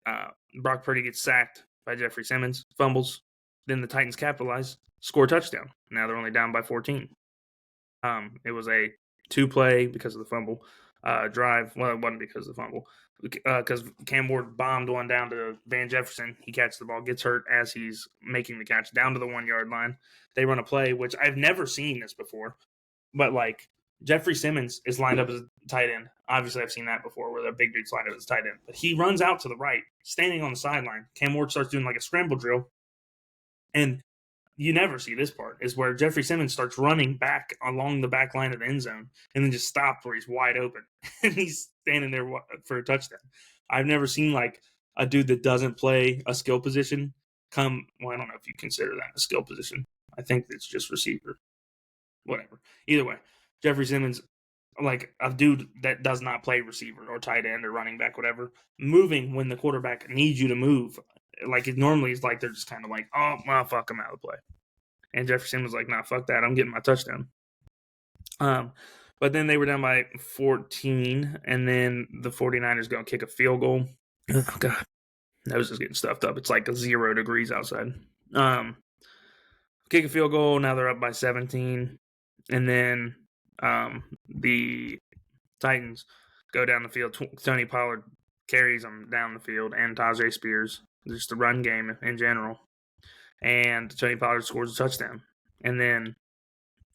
Brock Purdy gets sacked by Jeffrey Simmons, fumbles. Then the Titans capitalize, score a touchdown. Now they're only down by 14. It was a 2-play because of the fumble drive. Well, it wasn't because of the fumble. Because Cam Ward bombed one down to Van Jefferson. He catches the ball, gets hurt as he's making the catch down to the 1-yard line. They run a play, which I've never seen this before. But, Jeffrey Simmons is lined up as a tight end. Obviously, I've seen that before, where the big dude's lined up as a tight end. But he runs out to the right, standing on the sideline. Cam Ward starts doing a scramble drill. And you never see this part, is where Jeffrey Simmons starts running back along the back line of the end zone and then just stops where he's wide open. And he's standing there for a touchdown. I've never seen, a dude that doesn't play a skill position come. Well, I don't know if you consider that a skill position. I think it's just receiver. Whatever. Either way, Jeffrey Simmons, a dude that does not play receiver or tight end or running back, whatever, moving when the quarterback needs you to move. It normally is they're just kind of oh, well, fuck, I'm out of the play. And Jeffrey Simmons was nah, fuck that, I'm getting my touchdown. But then they were down by 14, and then the 49ers going to kick a field goal. Oh, God. Nose is getting stuffed up. It's 0 degrees outside. Kick a field goal, now they're up by 17. And then the Titans go down the field. Tony Pollard carries them down the field, and Tajay Spears, just the run game in general. And Tony Pollard scores a touchdown. And then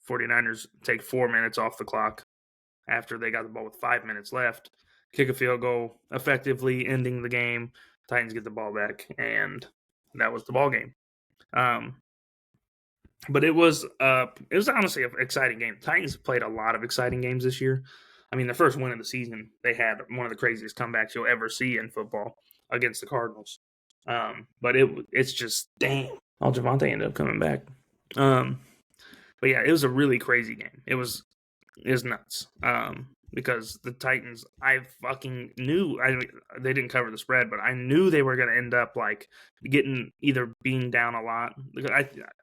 49ers take 4 minutes off the clock after they got the ball with 5 minutes left, kick a field goal, effectively ending the game. Titans get the ball back, and that was the ball game. But it was honestly an exciting game. Titans played a lot of exciting games this year. I mean, the first win of the season, they had one of the craziest comebacks you'll ever see in football against the Cardinals. But it's just damn. Oh, Javonte ended up coming back. But yeah, it was a really crazy game. It was nuts. Because the Titans, I fucking knew they didn't cover the spread, but I knew they were going to end up like getting either being down a lot.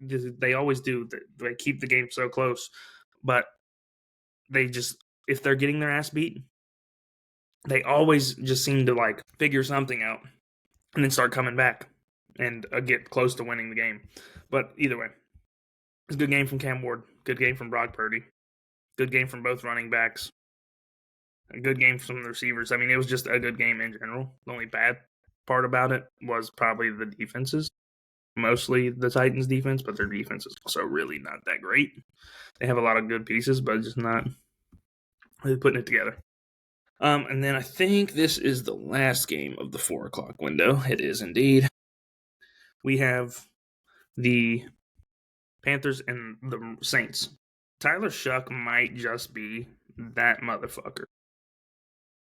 They always do. They keep the game so close, but they just, if they're getting their ass beat, they always just seem to like figure something out and then start coming back and get close to winning the game. But either way, it's a good game from Cam Ward, good game from Brock Purdy, good game from both running backs. A good game from the receivers. I mean, it was just a good game in general. The only bad part about it was probably the defenses. Mostly the Titans' defense, but their defense is also really not that great. They have a lot of good pieces, but just not really putting it together. And then I think this is the last game of the 4 o'clock window. It is indeed. We have the Panthers and the Saints. Tyler Shuck might just be that motherfucker.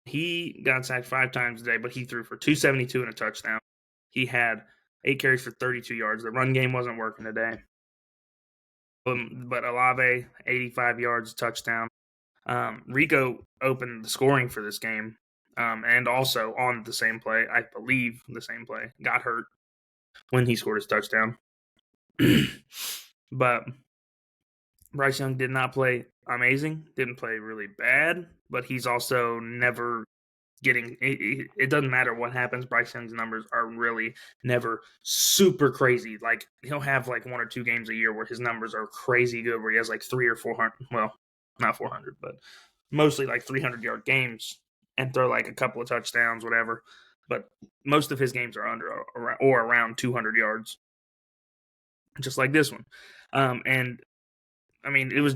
He got sacked 5 times today, but he threw for 272 and a touchdown. He had 8 carries for 32 yards. The run game wasn't working today. But Olave, 85 yards, touchdown. Rico opened the scoring for this game, and also on the same play, I believe the same play, got hurt when he scored his touchdown. But Bryce Young did not play amazing, didn't play really bad, but he's also never getting it doesn't matter what happens. Bryce Young's numbers are really never super crazy. Like he'll have like 1 or 2 games a year where his numbers are crazy good, where he has like 300 or 400, well, not 400, but mostly like 300-yard games and throw like a couple of touchdowns, whatever. But most of his games are under or around 200 yards, just like this one. And I mean, it was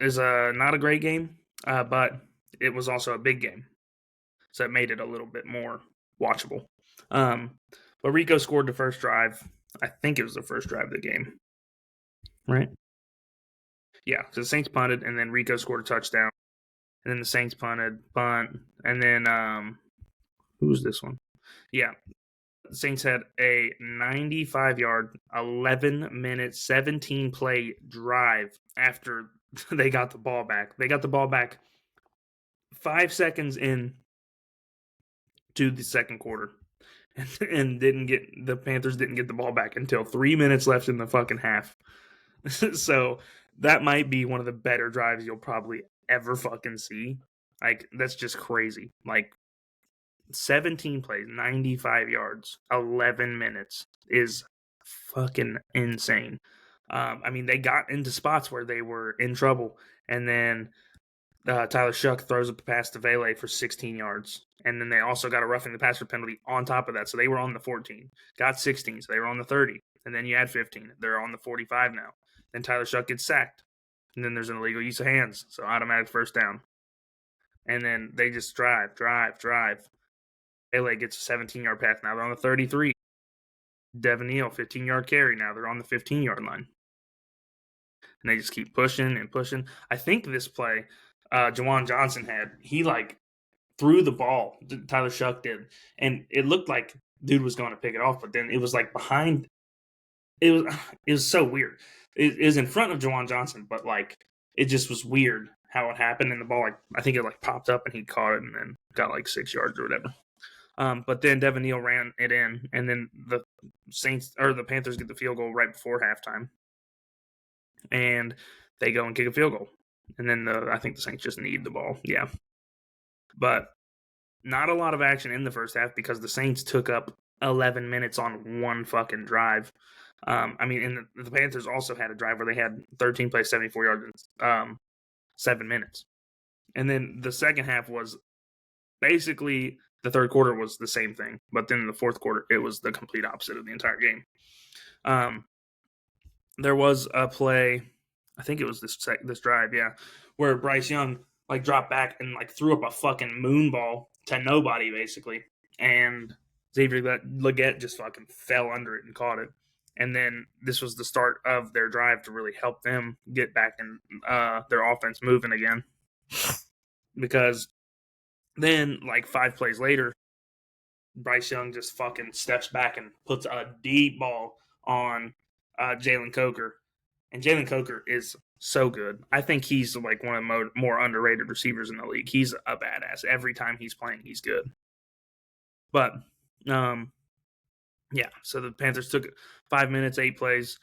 not a great game, but it was also a big game. So it made it a little bit more watchable. But Rico scored the first drive. I think it was the first drive of the game. Right? Yeah, so the Saints punted, and then Rico scored a touchdown. And then the Saints punt, and then who was this one? Yeah, the Saints had a 95-yard, 11-minute, 17-play drive after they got the ball back. They got the ball back 5 seconds in to the second quarter, and the Panthers didn't get the ball back until 3 minutes left in the fucking half. So that might be one of the better drives you'll probably ever fucking see. Like, that's just crazy. Like, 17 plays, 95 yards, 11 minutes is fucking insane. I mean, they got into spots where they were in trouble, and then Tyler Shuck throws a pass to Vele for 16 yards. And then they also got a roughing the passer penalty on top of that. So they were on the 14, got 16, so they were on the 30. And then you add 15. They're on the 45 now. Then Tyler Shuck gets sacked. And then there's an illegal use of hands, so automatic first down. And then they just drive. Vele gets a 17-yard pass. Now they're on the 33. Devin Neal, 15-yard carry. Now they're on the 15-yard line. And they just keep pushing and pushing. I think this play Jawan Johnson he like threw the ball. Tyler Shuck did. And it looked like dude was going to pick it off, but then it was like behind. It was so weird. It was in front of Jawan Johnson, but like it just was weird how it happened. And the ball, like I think it like popped up and he caught it and then got like 6 yards or whatever. But then Devin Neal ran it in, and then the Panthers get the field goal right before halftime, and they go and kick a field goal. And then I think the Saints just need the ball. Yeah. But not a lot of action in the first half because the Saints took up 11 minutes on one fucking drive. I mean, and the Panthers also had a drive where they had 13 plays, 74 yards in 7 minutes. And then the second half was basically the third quarter was the same thing. But then in the fourth quarter, it was the complete opposite of the entire game. There was a play I think it was this drive, yeah, where Bryce Young like dropped back and like threw up a fucking moon ball to nobody basically, and Xavier Legette just fucking fell under it and caught it. And then this was the start of their drive to really help them get back in their offense moving again. Because then, like 5 plays later, Bryce Young just fucking steps back and puts a deep ball on Jalen Coker. And Jalen Coker is so good. I think he's like one of the more underrated receivers in the league. He's a badass. Every time he's playing, he's good. But, yeah, so the Panthers took 5 minutes, 8 plays,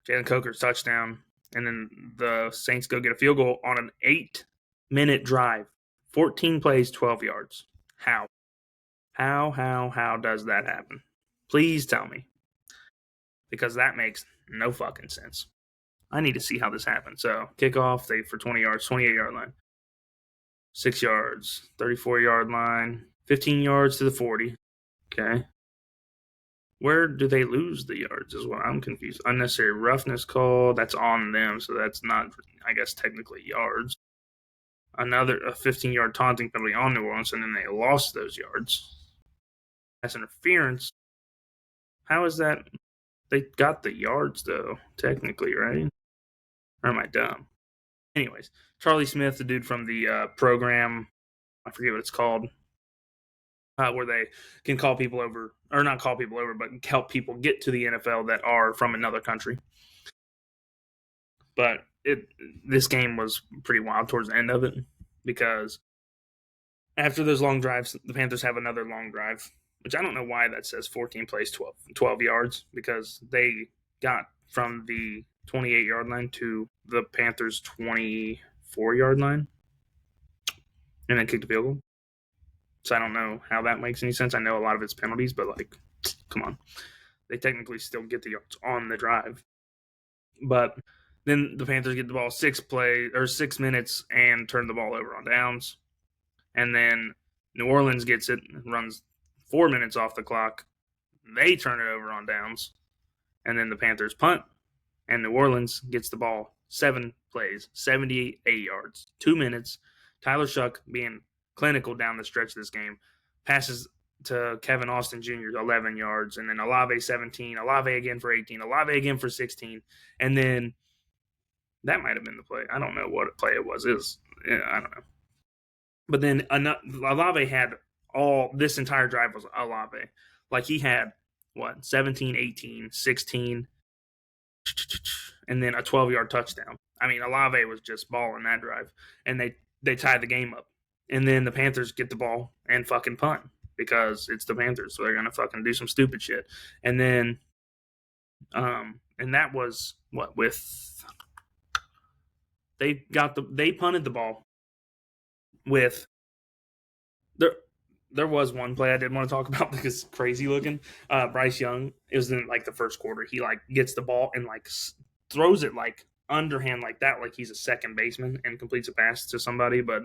Jalen Coker's touchdown, and then the Saints go get a field goal on an 8-minute drive. 14 plays, 12 yards. How? How does that happen? Please tell me. Because that makes no fucking sense. I need to see how this happens. So, kickoff, they for 20 yards, 28-yard line. 6 yards, 34-yard line, 15 yards to the 40. Okay. Where do they lose the yards is what I'm confused. Unnecessary roughness call, that's on them, so that's not, I guess, technically yards. Another 15-yard taunting penalty on New Orleans, and then they lost those yards. That's interference. How is that? They got the yards, though, technically, right? Or am I dumb? Anyways, Charlie Smith, the dude from the program, I forget what it's called, where they can call people over, or not call people over, but help people get to the NFL that are from another country. But this game was pretty wild towards the end of it, because after those long drives, the Panthers have another long drive, which I don't know why that says 14 plays, 12 yards, because they got from the 28-yard line to the Panthers' 24-yard line and then kicked a field goal. So I don't know how that makes any sense. I know a lot of it's penalties, but like, come on. They technically still get the yards on the drive. But then the Panthers get the ball 6 minutes and turn the ball over on downs. And then New Orleans gets it, runs 4 minutes off the clock. They turn it over on downs. And then the Panthers punt, and New Orleans gets the ball 7 plays, 78 yards, 2 minutes. Tyler Shuck, being clinical down the stretch of this game, passes to Kevin Austin Jr. 11 yards, and then Olave 17, Olave again for 18, Olave again for 16, and then that might have been the play. I don't know what play it was. I don't know. But then Olave had this entire drive was Olave. Like he had, 17, 18, 16, and then a 12-yard touchdown. I mean, Olave was just balling that drive, and they tied the game up. And then the Panthers get the ball and fucking punt because it's the Panthers, so they're gonna fucking do some stupid shit. And then, and that was they punted the ball with there was one play I did want to talk about because it's crazy looking. Bryce Young, it was in like the first quarter. He like gets the ball and like throws it like underhand like that, like he's a second baseman, and completes a pass to somebody. But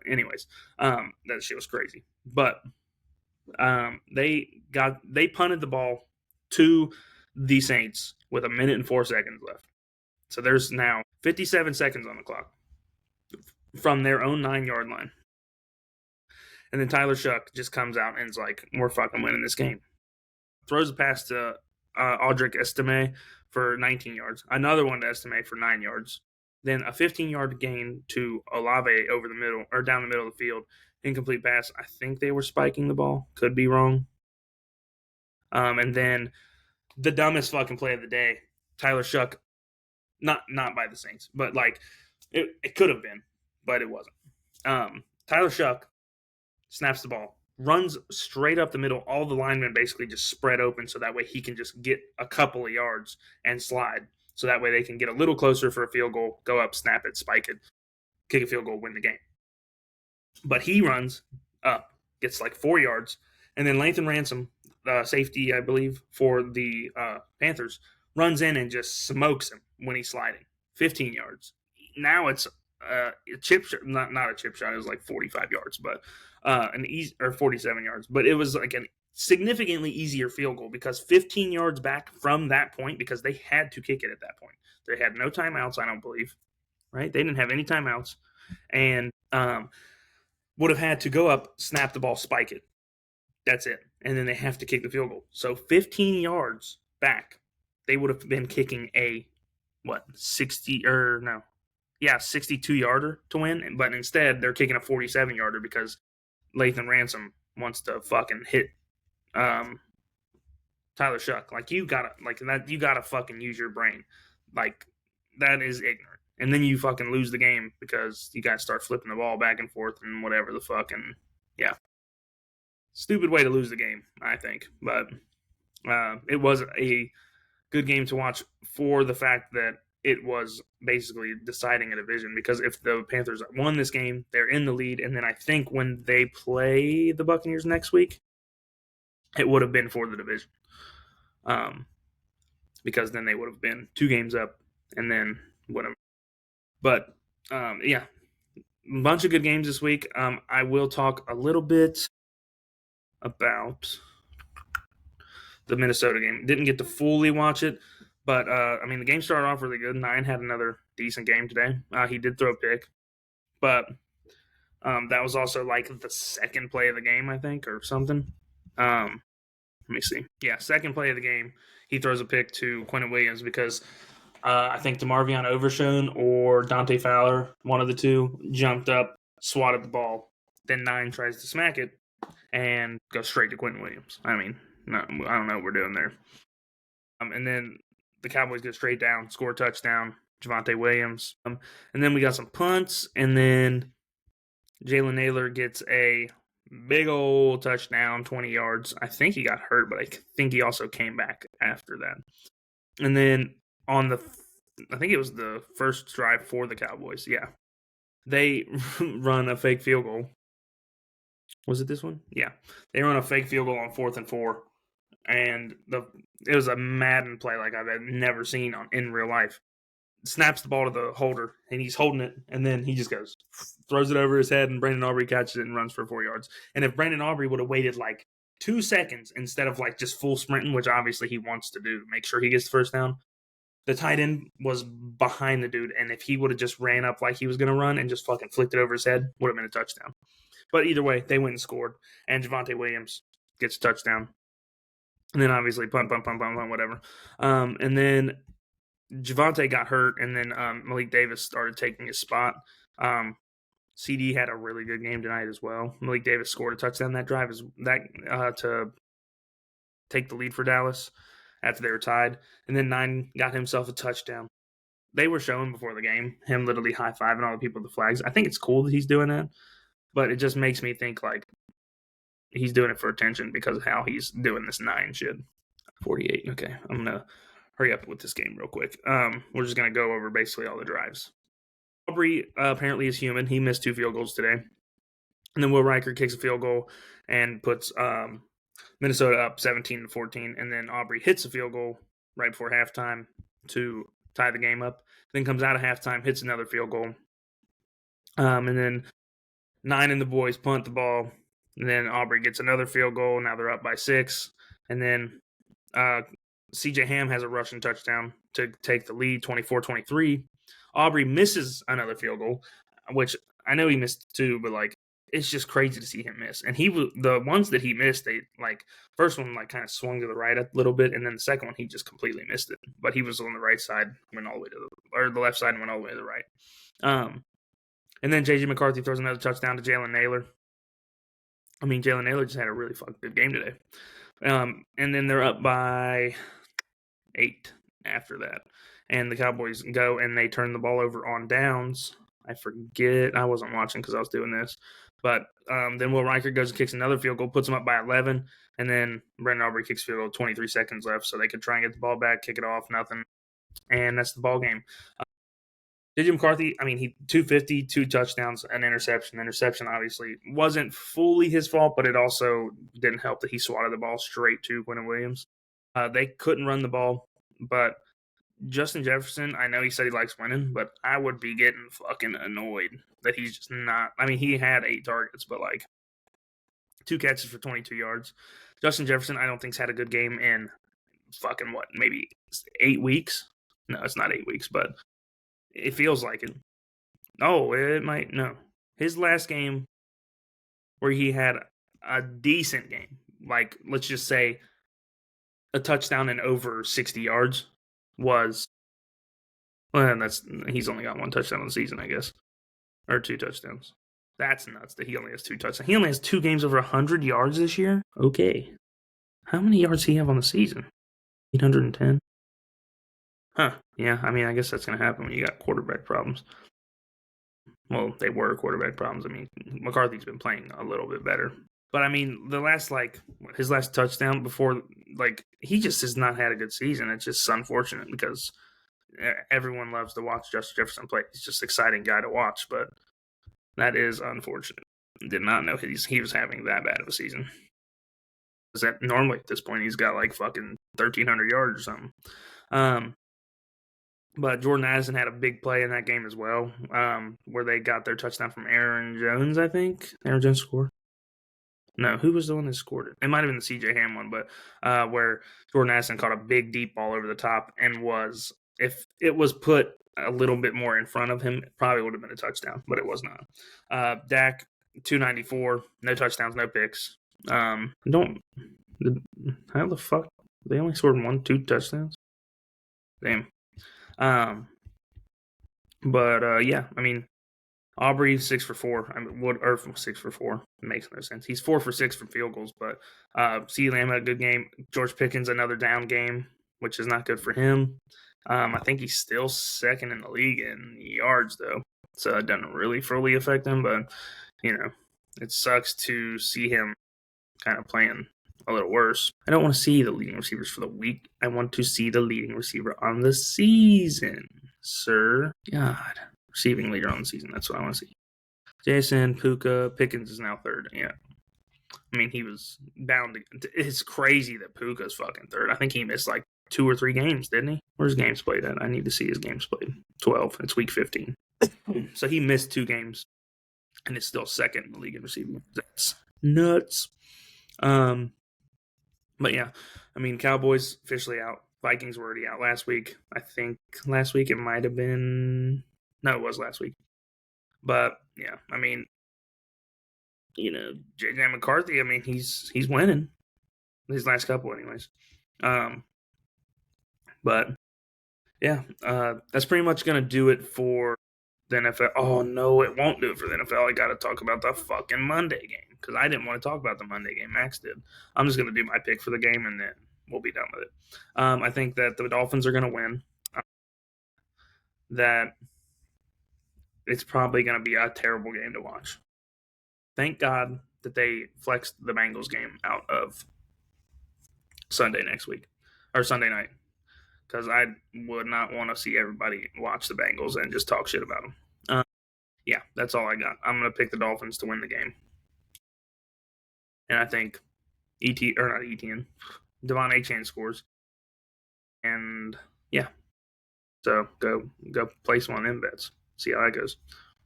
anyways, that shit was crazy. But they punted the ball to the Saints with 1:04 left. So there's now 57 seconds on the clock from their own 9-yard line. And then Tyler Shuck just comes out and is like, we're fucking winning this game. Throws a pass to Audric Estime for 19 yards. Another one to Estime for 9 yards. Then a 15-yard gain to Olave over the middle, or down the middle of the field. Incomplete pass. I think they were spiking the ball. Could be wrong. And then the dumbest fucking play of the day. Tyler Shuck, not by the Saints, but like it could have been, but it wasn't. Tyler Shuck snaps the ball, runs straight up the middle. All the linemen basically just spread open so that way he can just get a couple of yards and slide. So that way they can get a little closer for a field goal, go up, snap it, spike it, kick a field goal, win the game. But he runs up, gets like 4 yards, and then Lathan Ransom, safety, I believe, for the Panthers, runs in and just smokes him when he's sliding. 15 yards. Now it's a chip shot, not a chip shot. It was like 45 yards, but an easy, or 47 yards. But it was like significantly easier field goal because 15 yards back from that point, because they had to kick it at that point. They had no timeouts, I don't believe. Right? They didn't have any timeouts, and would have had to go up, snap the ball, spike it. That's it. And then they have to kick the field goal. So 15 yards back, they would have been kicking a 62 yarder to win, but instead they're kicking a 47 yarder because Lathan Ransom wants to fucking hit Tyler Shuck. Like you gotta fucking use your brain. Like that is ignorant. And then you fucking lose the game because you guys start flipping the ball back and forth and whatever the fucking stupid way to lose the game, I think. But it was a good game to watch for the fact that it was basically deciding a division, because if the Panthers won this game, they're in the lead, and then I think when they play the Buccaneers next week, it would have been for the division. Because then they would have been 2 games up, and then whatever. But a bunch of good games this week. I will talk a little bit about the Minnesota game. Didn't get to fully watch it, but the game started off really good. Nine had another decent game today. He did throw a pick, but that was also like the second play of the game, I think, or something. Let me see. Yeah, second play of the game, he throws a pick to Quentin Williams because I think DeMarvion Overshone or Dante Fowler, one of the two, jumped up, swatted the ball. Then Nine tries to smack it and goes straight to Quentin Williams. I don't know what we're doing there. And then the Cowboys go straight down, score a touchdown, Javonte Williams. And then we got some punts, and then Jalen Naylor gets a big old touchdown, 20 yards. I think he got hurt, but I think he also came back after that. And then I think it was the first drive for the Cowboys. Yeah. They run a fake field goal. Was it this one? Yeah. They run a fake field goal on 4th and 4. And it was a Madden play like I've never seen in real life. Snaps the ball to the holder, and he's holding it, and then he just throws it over his head, and Brandon Aubrey catches it and runs for 4 yards. And if Brandon Aubrey would have waited like 2 seconds instead of like just full sprinting, which obviously he wants to do to make sure he gets the first down, the tight end was behind the dude, and if he would have just ran up like he was going to run and just fucking flicked it over his head, would have been a touchdown. But either way, they went and scored, and Javonte Williams gets a touchdown. And then obviously punt, whatever. And then Javonte got hurt, and then Malik Davis started taking his spot. CD had a really good game tonight as well. Malik Davis scored a touchdown that drive to take the lead for Dallas after they were tied. And then Nine got himself a touchdown. They were showing before the game him literally high-fiving all the people with the flags. I think it's cool that he's doing that, but it just makes me think like he's doing it for attention because of how he's doing this 9 shit. 48. Okay, I'm going to hurry up with this game real quick. We're just going to go over basically all the drives. Aubrey apparently is human. He missed 2 field goals today. And then Will Riker kicks a field goal and puts Minnesota up 17-14. And then Aubrey hits a field goal right before halftime to tie the game up. Then comes out of halftime, hits another field goal. And then 9 and the boys punt the ball. And then Aubrey gets another field goal. Now they're up by 6. And then CJ Ham has a rushing touchdown to take the lead, 24-23. Aubrey misses another field goal, which I know he missed 2, but like it's just crazy to see him miss. And the ones that he missed, they like first one like kind of swung to the right a little bit, and then the second one he just completely missed it. But he was on the right side, went all the way to the left side and went all the way to the right. And then JJ McCarthy throws another touchdown to Jalen Naylor. Jalen Naylor just had a really fucking good game today. And then they're up by 8 after that. And the Cowboys go and they turn the ball over on downs. I forget. I wasn't watching because I was doing this. But then Will Riker goes and kicks another field goal, puts them up by 11. And then Brandon Aubrey kicks field goal, 23 seconds left. So they could try and get the ball back, kick it off, nothing. And that's the ball game. JJ McCarthy, he 250, 2 touchdowns, an interception. The interception obviously wasn't fully his fault, but it also didn't help that he swatted the ball straight to Quentin Williams. They couldn't run the ball, but Justin Jefferson, I know he said he likes winning, but I would be getting fucking annoyed that he's just not. He had 8 targets, but like 2 catches for 22 yards. Justin Jefferson, I don't think's had a good game in fucking maybe 8 weeks. No, it's not 8 weeks, but it feels like it. Oh, it might. No. His last game where he had a decent game, like let's just say a touchdown and over 60 yards, was, well, he's only got 1 touchdown on the season, I guess, or 2 touchdowns. That's nuts that he only has 2 touchdowns. He only has 2 games over 100 yards this year. Okay, how many yards does he have on the season? 810. Huh. Yeah, I mean, I guess that's gonna happen when you got quarterback problems. Well, they were quarterback problems. I mean, McCarthy's been playing a little bit better. But I mean, his last touchdown before, he just has not had a good season. It's just unfortunate because everyone loves to watch Justin Jefferson play. He's just an exciting guy to watch, but that is unfortunate. Did not know he was having that bad of a season. Because that normally at this point he's got like fucking 1,300 yards or something. But Jordan Addison had a big play in that game as well, where they got their touchdown from Aaron Jones, I think. Aaron Jones scored. No, who was the one that scored it? It might have been the C.J. Ham one, but where Jordan Addison caught a big deep ball over the top and if it was put a little bit more in front of him, it probably would have been a touchdown, but it was not. Dak, 294, no touchdowns, no picks. How the fuck? They only scored 2 touchdowns? Damn. Yeah, I mean, Aubrey 6 for 4. I mean, 6 for 4. It makes no sense. He's 4 for 6 from field goals, but CeeDee Lamb had a good game. George Pickens another down game, which is not good for him. I think he's still second in the league in yards though, so it doesn't really fully affect him. But it sucks to see him kind of playing a little worse. I don't want to see the leading receivers for the week. I want to see the leading receiver on the season, sir. God. Receiving leader on the season. That's what I want to see. Jason, Puka, Pickens is now third. Yeah. I mean, he was bound to. It's crazy that Puka's fucking third. I think he missed like 2 or 3 games, didn't he? Where's games played at? I need to see his games played. 12. It's week 15. So he missed 2 games and is still second in the league in receiving. That's nuts. But yeah, I mean, Cowboys officially out. Vikings were already out last week. I think last week it might have been. No, it was last week. But yeah, I mean, J.J. McCarthy. I mean, he's winning his last couple, anyways. But yeah, that's pretty much gonna do it for the NFL. Oh no, it won't do it for the NFL. I got to talk about the fucking Monday game because I didn't want to talk about the Monday game. Max did. I'm just gonna do my pick for the game and then we'll be done with it. I think that the Dolphins are gonna win. That it's probably gonna be a terrible game to watch. Thank God that they flexed the Bengals game out of Sunday next week or Sunday night because I would not want to see everybody watch the Bengals and just talk shit about them. Yeah, that's all I got. I'm going to pick the Dolphins to win the game. And I think Devon Achane scores. And yeah. So go place one of them bets. See how that goes.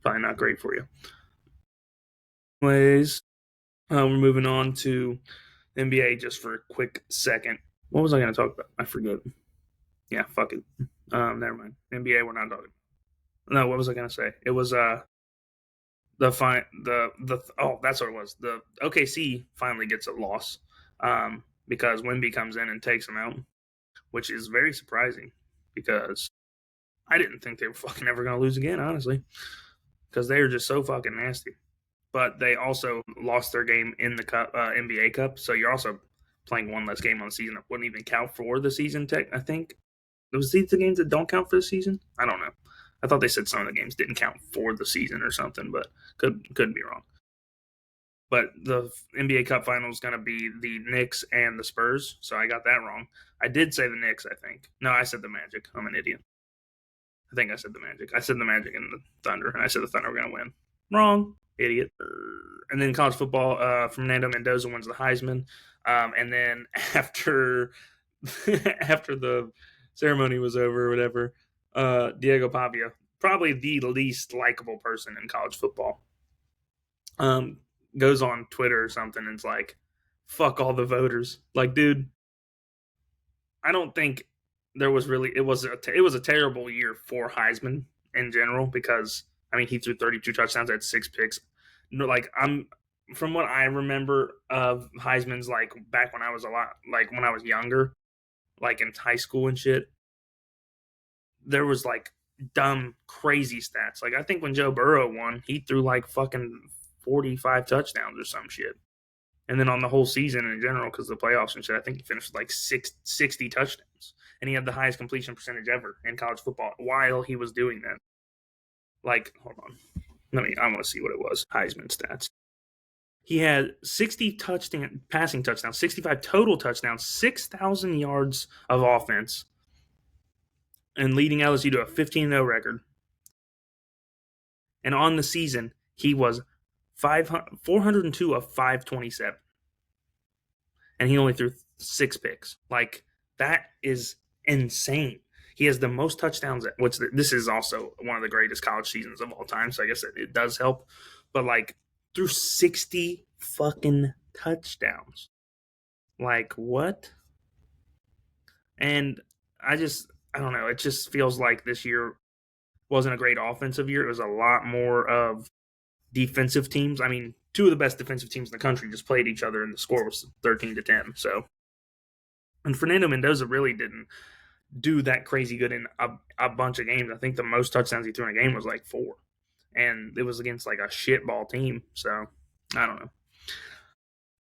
Probably not great for you. Anyways, we're moving on to NBA just for a quick second. What was I going to talk about? I forget. Yeah, fuck it. Never mind. NBA, we're not talking. No, what was I going to say? It was that's what it was. The OKC finally gets a loss because Wemby comes in and takes them out, which is very surprising because I didn't think they were fucking ever going to lose again, honestly, because they are just so fucking nasty. But they also lost their game in the NBA Cup, so you're also playing one less game on the season that wouldn't even count for the season. I think was these the games that don't count for the season? I don't know. I thought they said some of the games didn't count for the season or something, but could be wrong. But the NBA Cup final is going to be the Knicks and the Spurs, so I got that wrong. I did say the Knicks, I think. No, I said the Magic. I'm an idiot. I think I said the Magic. I said the Magic and the Thunder, and I said the Thunder were going to win. Wrong. Idiot. And then college football, Fernando Mendoza wins the Heisman. And then after the ceremony was over or whatever, Diego Pavia, probably the least likable person in college football, goes on Twitter or something and it's like, fuck all the voters. Like, dude, I don't think there was really it was a terrible year for Heisman in general because I mean he threw 32 touchdowns, had 6 picks. No, like I'm from what I remember of Heisman's like back when I was a lot like when I was younger, like in high school and shit, there was like dumb crazy stats. Like I think when Joe Burrow won, he threw like fucking 45 touchdowns or some shit. And then on the whole season in general, because the playoffs and shit, I think he finished with like 60 touchdowns. And he had the highest completion percentage ever in college football while he was doing that. Like, hold on. I want to see what it was. Heisman stats. He had 60 passing touchdowns, 65 total touchdowns, 6,000 yards of offense, and leading LSU to a 15-0 record. And on the season, he was 402 of 527. And he only threw 6 picks. Like, that is insane. He has the most touchdowns, which this is also one of the greatest college seasons of all time, so I guess it does help. But, like, threw 60 fucking touchdowns. Like, what? And I don't know. It just feels like this year wasn't a great offensive year. It was a lot more of defensive teams. I mean, two of the best defensive teams in the country just played each other, and the score was 13-10. So, and Fernando Mendoza really didn't do that crazy good in a bunch of games. I think the most touchdowns he threw in a game was like 4, and it was against like a shitball team. So, I don't know.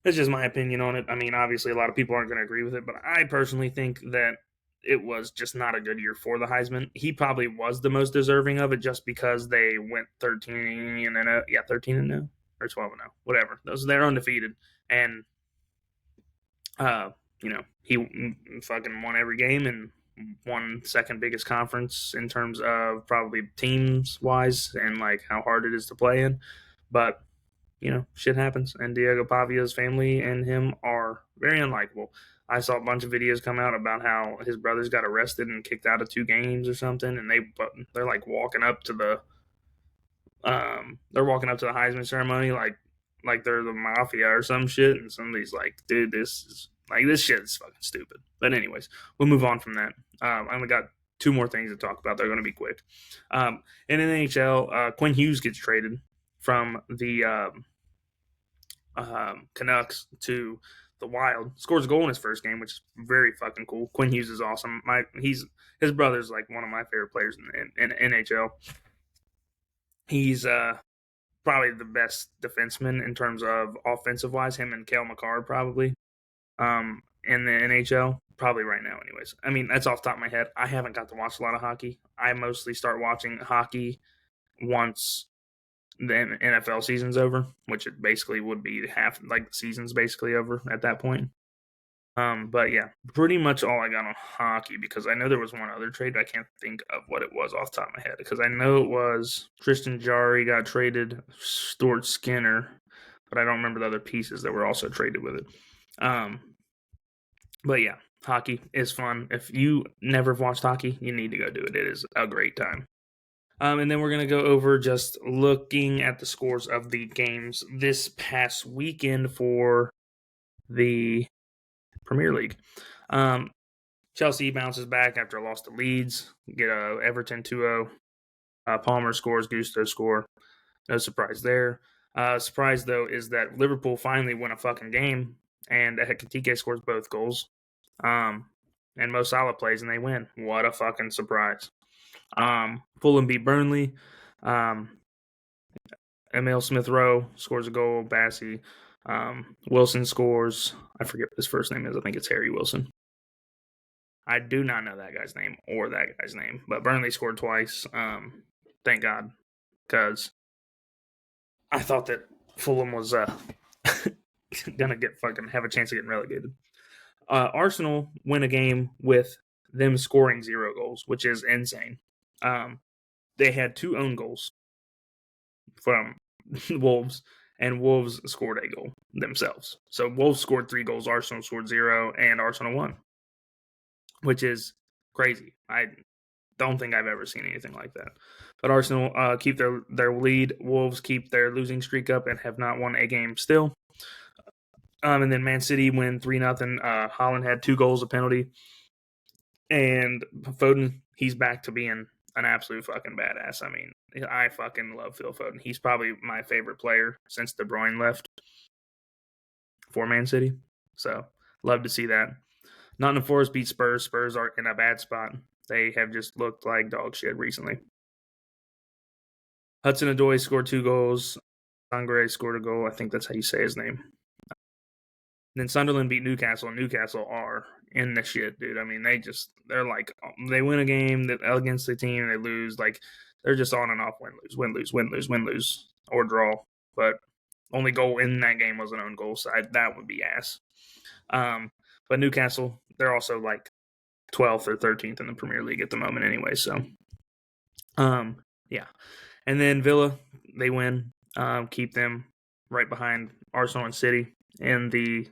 That's just my opinion on it. I mean, obviously, a lot of people aren't going to agree with it, but I personally think that it was just not a good year for the Heisman. He probably was the most deserving of it just because they went 13-0, 13-0 or 12-0, whatever. They're undefeated, and he fucking won every game and won second biggest conference in terms of probably teams wise and like how hard it is to play in, but shit happens, and Diego Pavia's family and him are very unlikable. I saw a bunch of videos come out about how his brothers got arrested and kicked out of 2 games or something, and they're like walking up to the Heisman ceremony like they're the mafia or some shit, and somebody's like, dude, this shit is fucking stupid. But anyways, we'll move on from that. I only got 2 more things to talk about. They're going to be quick. In the NHL, Quinn Hughes gets traded from the Canucks to the Wild. Scores a goal in his first game, which is very fucking cool. Quinn Hughes is awesome. His brother's like one of my favorite players in NHL. He's probably the best defenseman in terms of offensive wise. Him and Cale Makar probably in the NHL. Probably right now, anyways. I mean, that's off the top of my head. I haven't got to watch a lot of hockey. I mostly start watching hockey once the NFL season's over, which it basically would be half, like the season's basically over at that point. But yeah, pretty much all I got on hockey because I know there was one other trade. But I can't think of what it was off the top of my head because I know it was Tristan Jarry got traded, Stuart Skinner, but I don't remember the other pieces that were also traded with it. But yeah, hockey is fun. If you never watched hockey, you need to go do it. It is a great time. And then we're going to go over just looking at the scores of the games this past weekend for the Premier League. Chelsea bounces back after a loss to Leeds. Get a Everton 2-0. Palmer scores, Gusto score. No surprise there. Surprise, though, is that Liverpool finally win a fucking game, and Ekitike scores both goals. And Mo Salah plays, and they win. What a fucking surprise. Fulham beat Burnley. Emile Smith-Rowe scores a goal. Bassey. Wilson scores. I forget what his first name is. I think it's Harry Wilson. I do not know that guy's name or that guy's name, but Burnley scored twice. Thank God, because I thought that Fulham was gonna have a chance of getting relegated. Arsenal win a game with them scoring 0 goals, which is insane. They had 2 own goals from Wolves, and Wolves scored a goal themselves. So Wolves scored 3 goals, Arsenal scored 0, and Arsenal won, which is crazy. I don't think I've ever seen anything like that. But Arsenal keep their lead. Wolves keep their losing streak up and have not won a game still. And then Man City win 3-0. Holland had 2 goals, a penalty. And Foden, he's back to being an absolute fucking badass. I mean, I fucking love Phil Foden. He's probably my favorite player since De Bruyne left for Man City. So, love to see that. Nottingham Forest beat Spurs. Spurs are in a bad spot. They have just looked like dog shit recently. Hudson-Odoi scored 2 goals. Sangre scored a goal. I think that's how you say his name. Then Sunderland beat Newcastle, and Newcastle are in the shit, dude. I mean, they're like, they win a game against the team, they lose. Like, they're just on and off, win, lose, or draw. But only goal in that game was an own goal, so that would be ass. But Newcastle, they're also like 12th or 13th in the Premier League at the moment anyway, so. Yeah. And then Villa, they win, keep them right behind Arsenal and City in the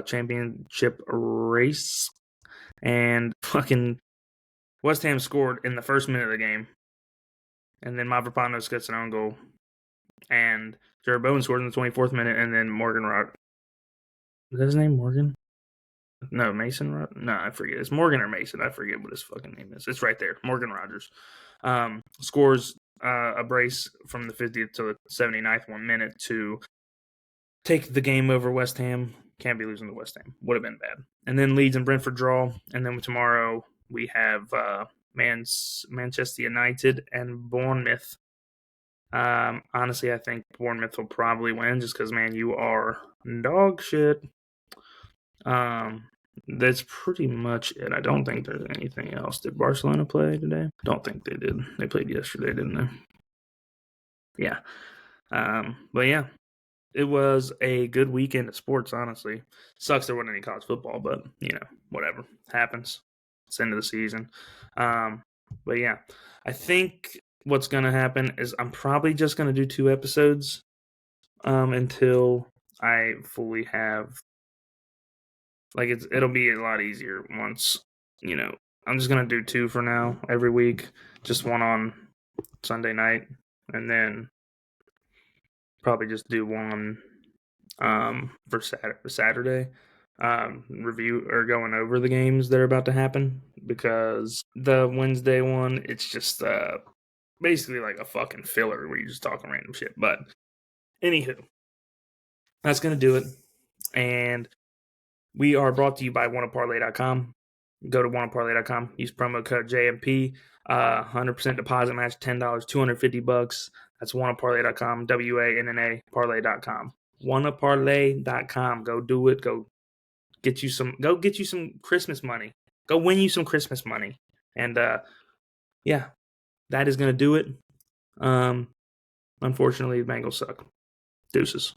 championship race. And fucking West Ham scored in the first minute of the game. And then Mavropanos gets an own goal. And Jared Bowen scored in the 24th minute. And then Morgan Rod. Is that his name, Morgan? No, Mason Rod? No, I forget. It's Morgan or Mason. I forget what his fucking name is. It's right there. Morgan Rogers. Scores a brace from the 50th to the 79th 1 minute to take the game over West Ham. Can't be losing to West Ham. Would have been bad. And then Leeds and Brentford draw. And then tomorrow we have Manchester United and Bournemouth. Honestly, I think Bournemouth will probably win just because, man, you are dog shit. That's pretty much it. I don't think there's anything else. Did Barcelona play today? Don't think they did. They played yesterday, didn't they? Yeah. But yeah, it was a good weekend of sports, honestly. Sucks there wasn't any college football, but, whatever. Happens. It's the end of the season. But yeah, I think what's going to happen is I'm probably just going to do 2 episodes until I fully have, like, it'll be a lot easier once, I'm just going to do 2 for now every week, just one on Sunday night, and then probably just do one for Saturday, review or going over the games that are about to happen, because the Wednesday one, it's just basically like a fucking filler where you're just talking random shit. But anywho, that's gonna do it, and we are brought to you by oneoparlay.com. Go to oneoparlay.com, use promo code JMP, 100% deposit match, $10, $250. That's oneoparlay.com, WANNA parlay.com. Oneoparlay.com. Go do it. Go get you some Christmas money. Go win you some Christmas money. And yeah, that is gonna do it. Unfortunately, the Bengals suck. Deuces.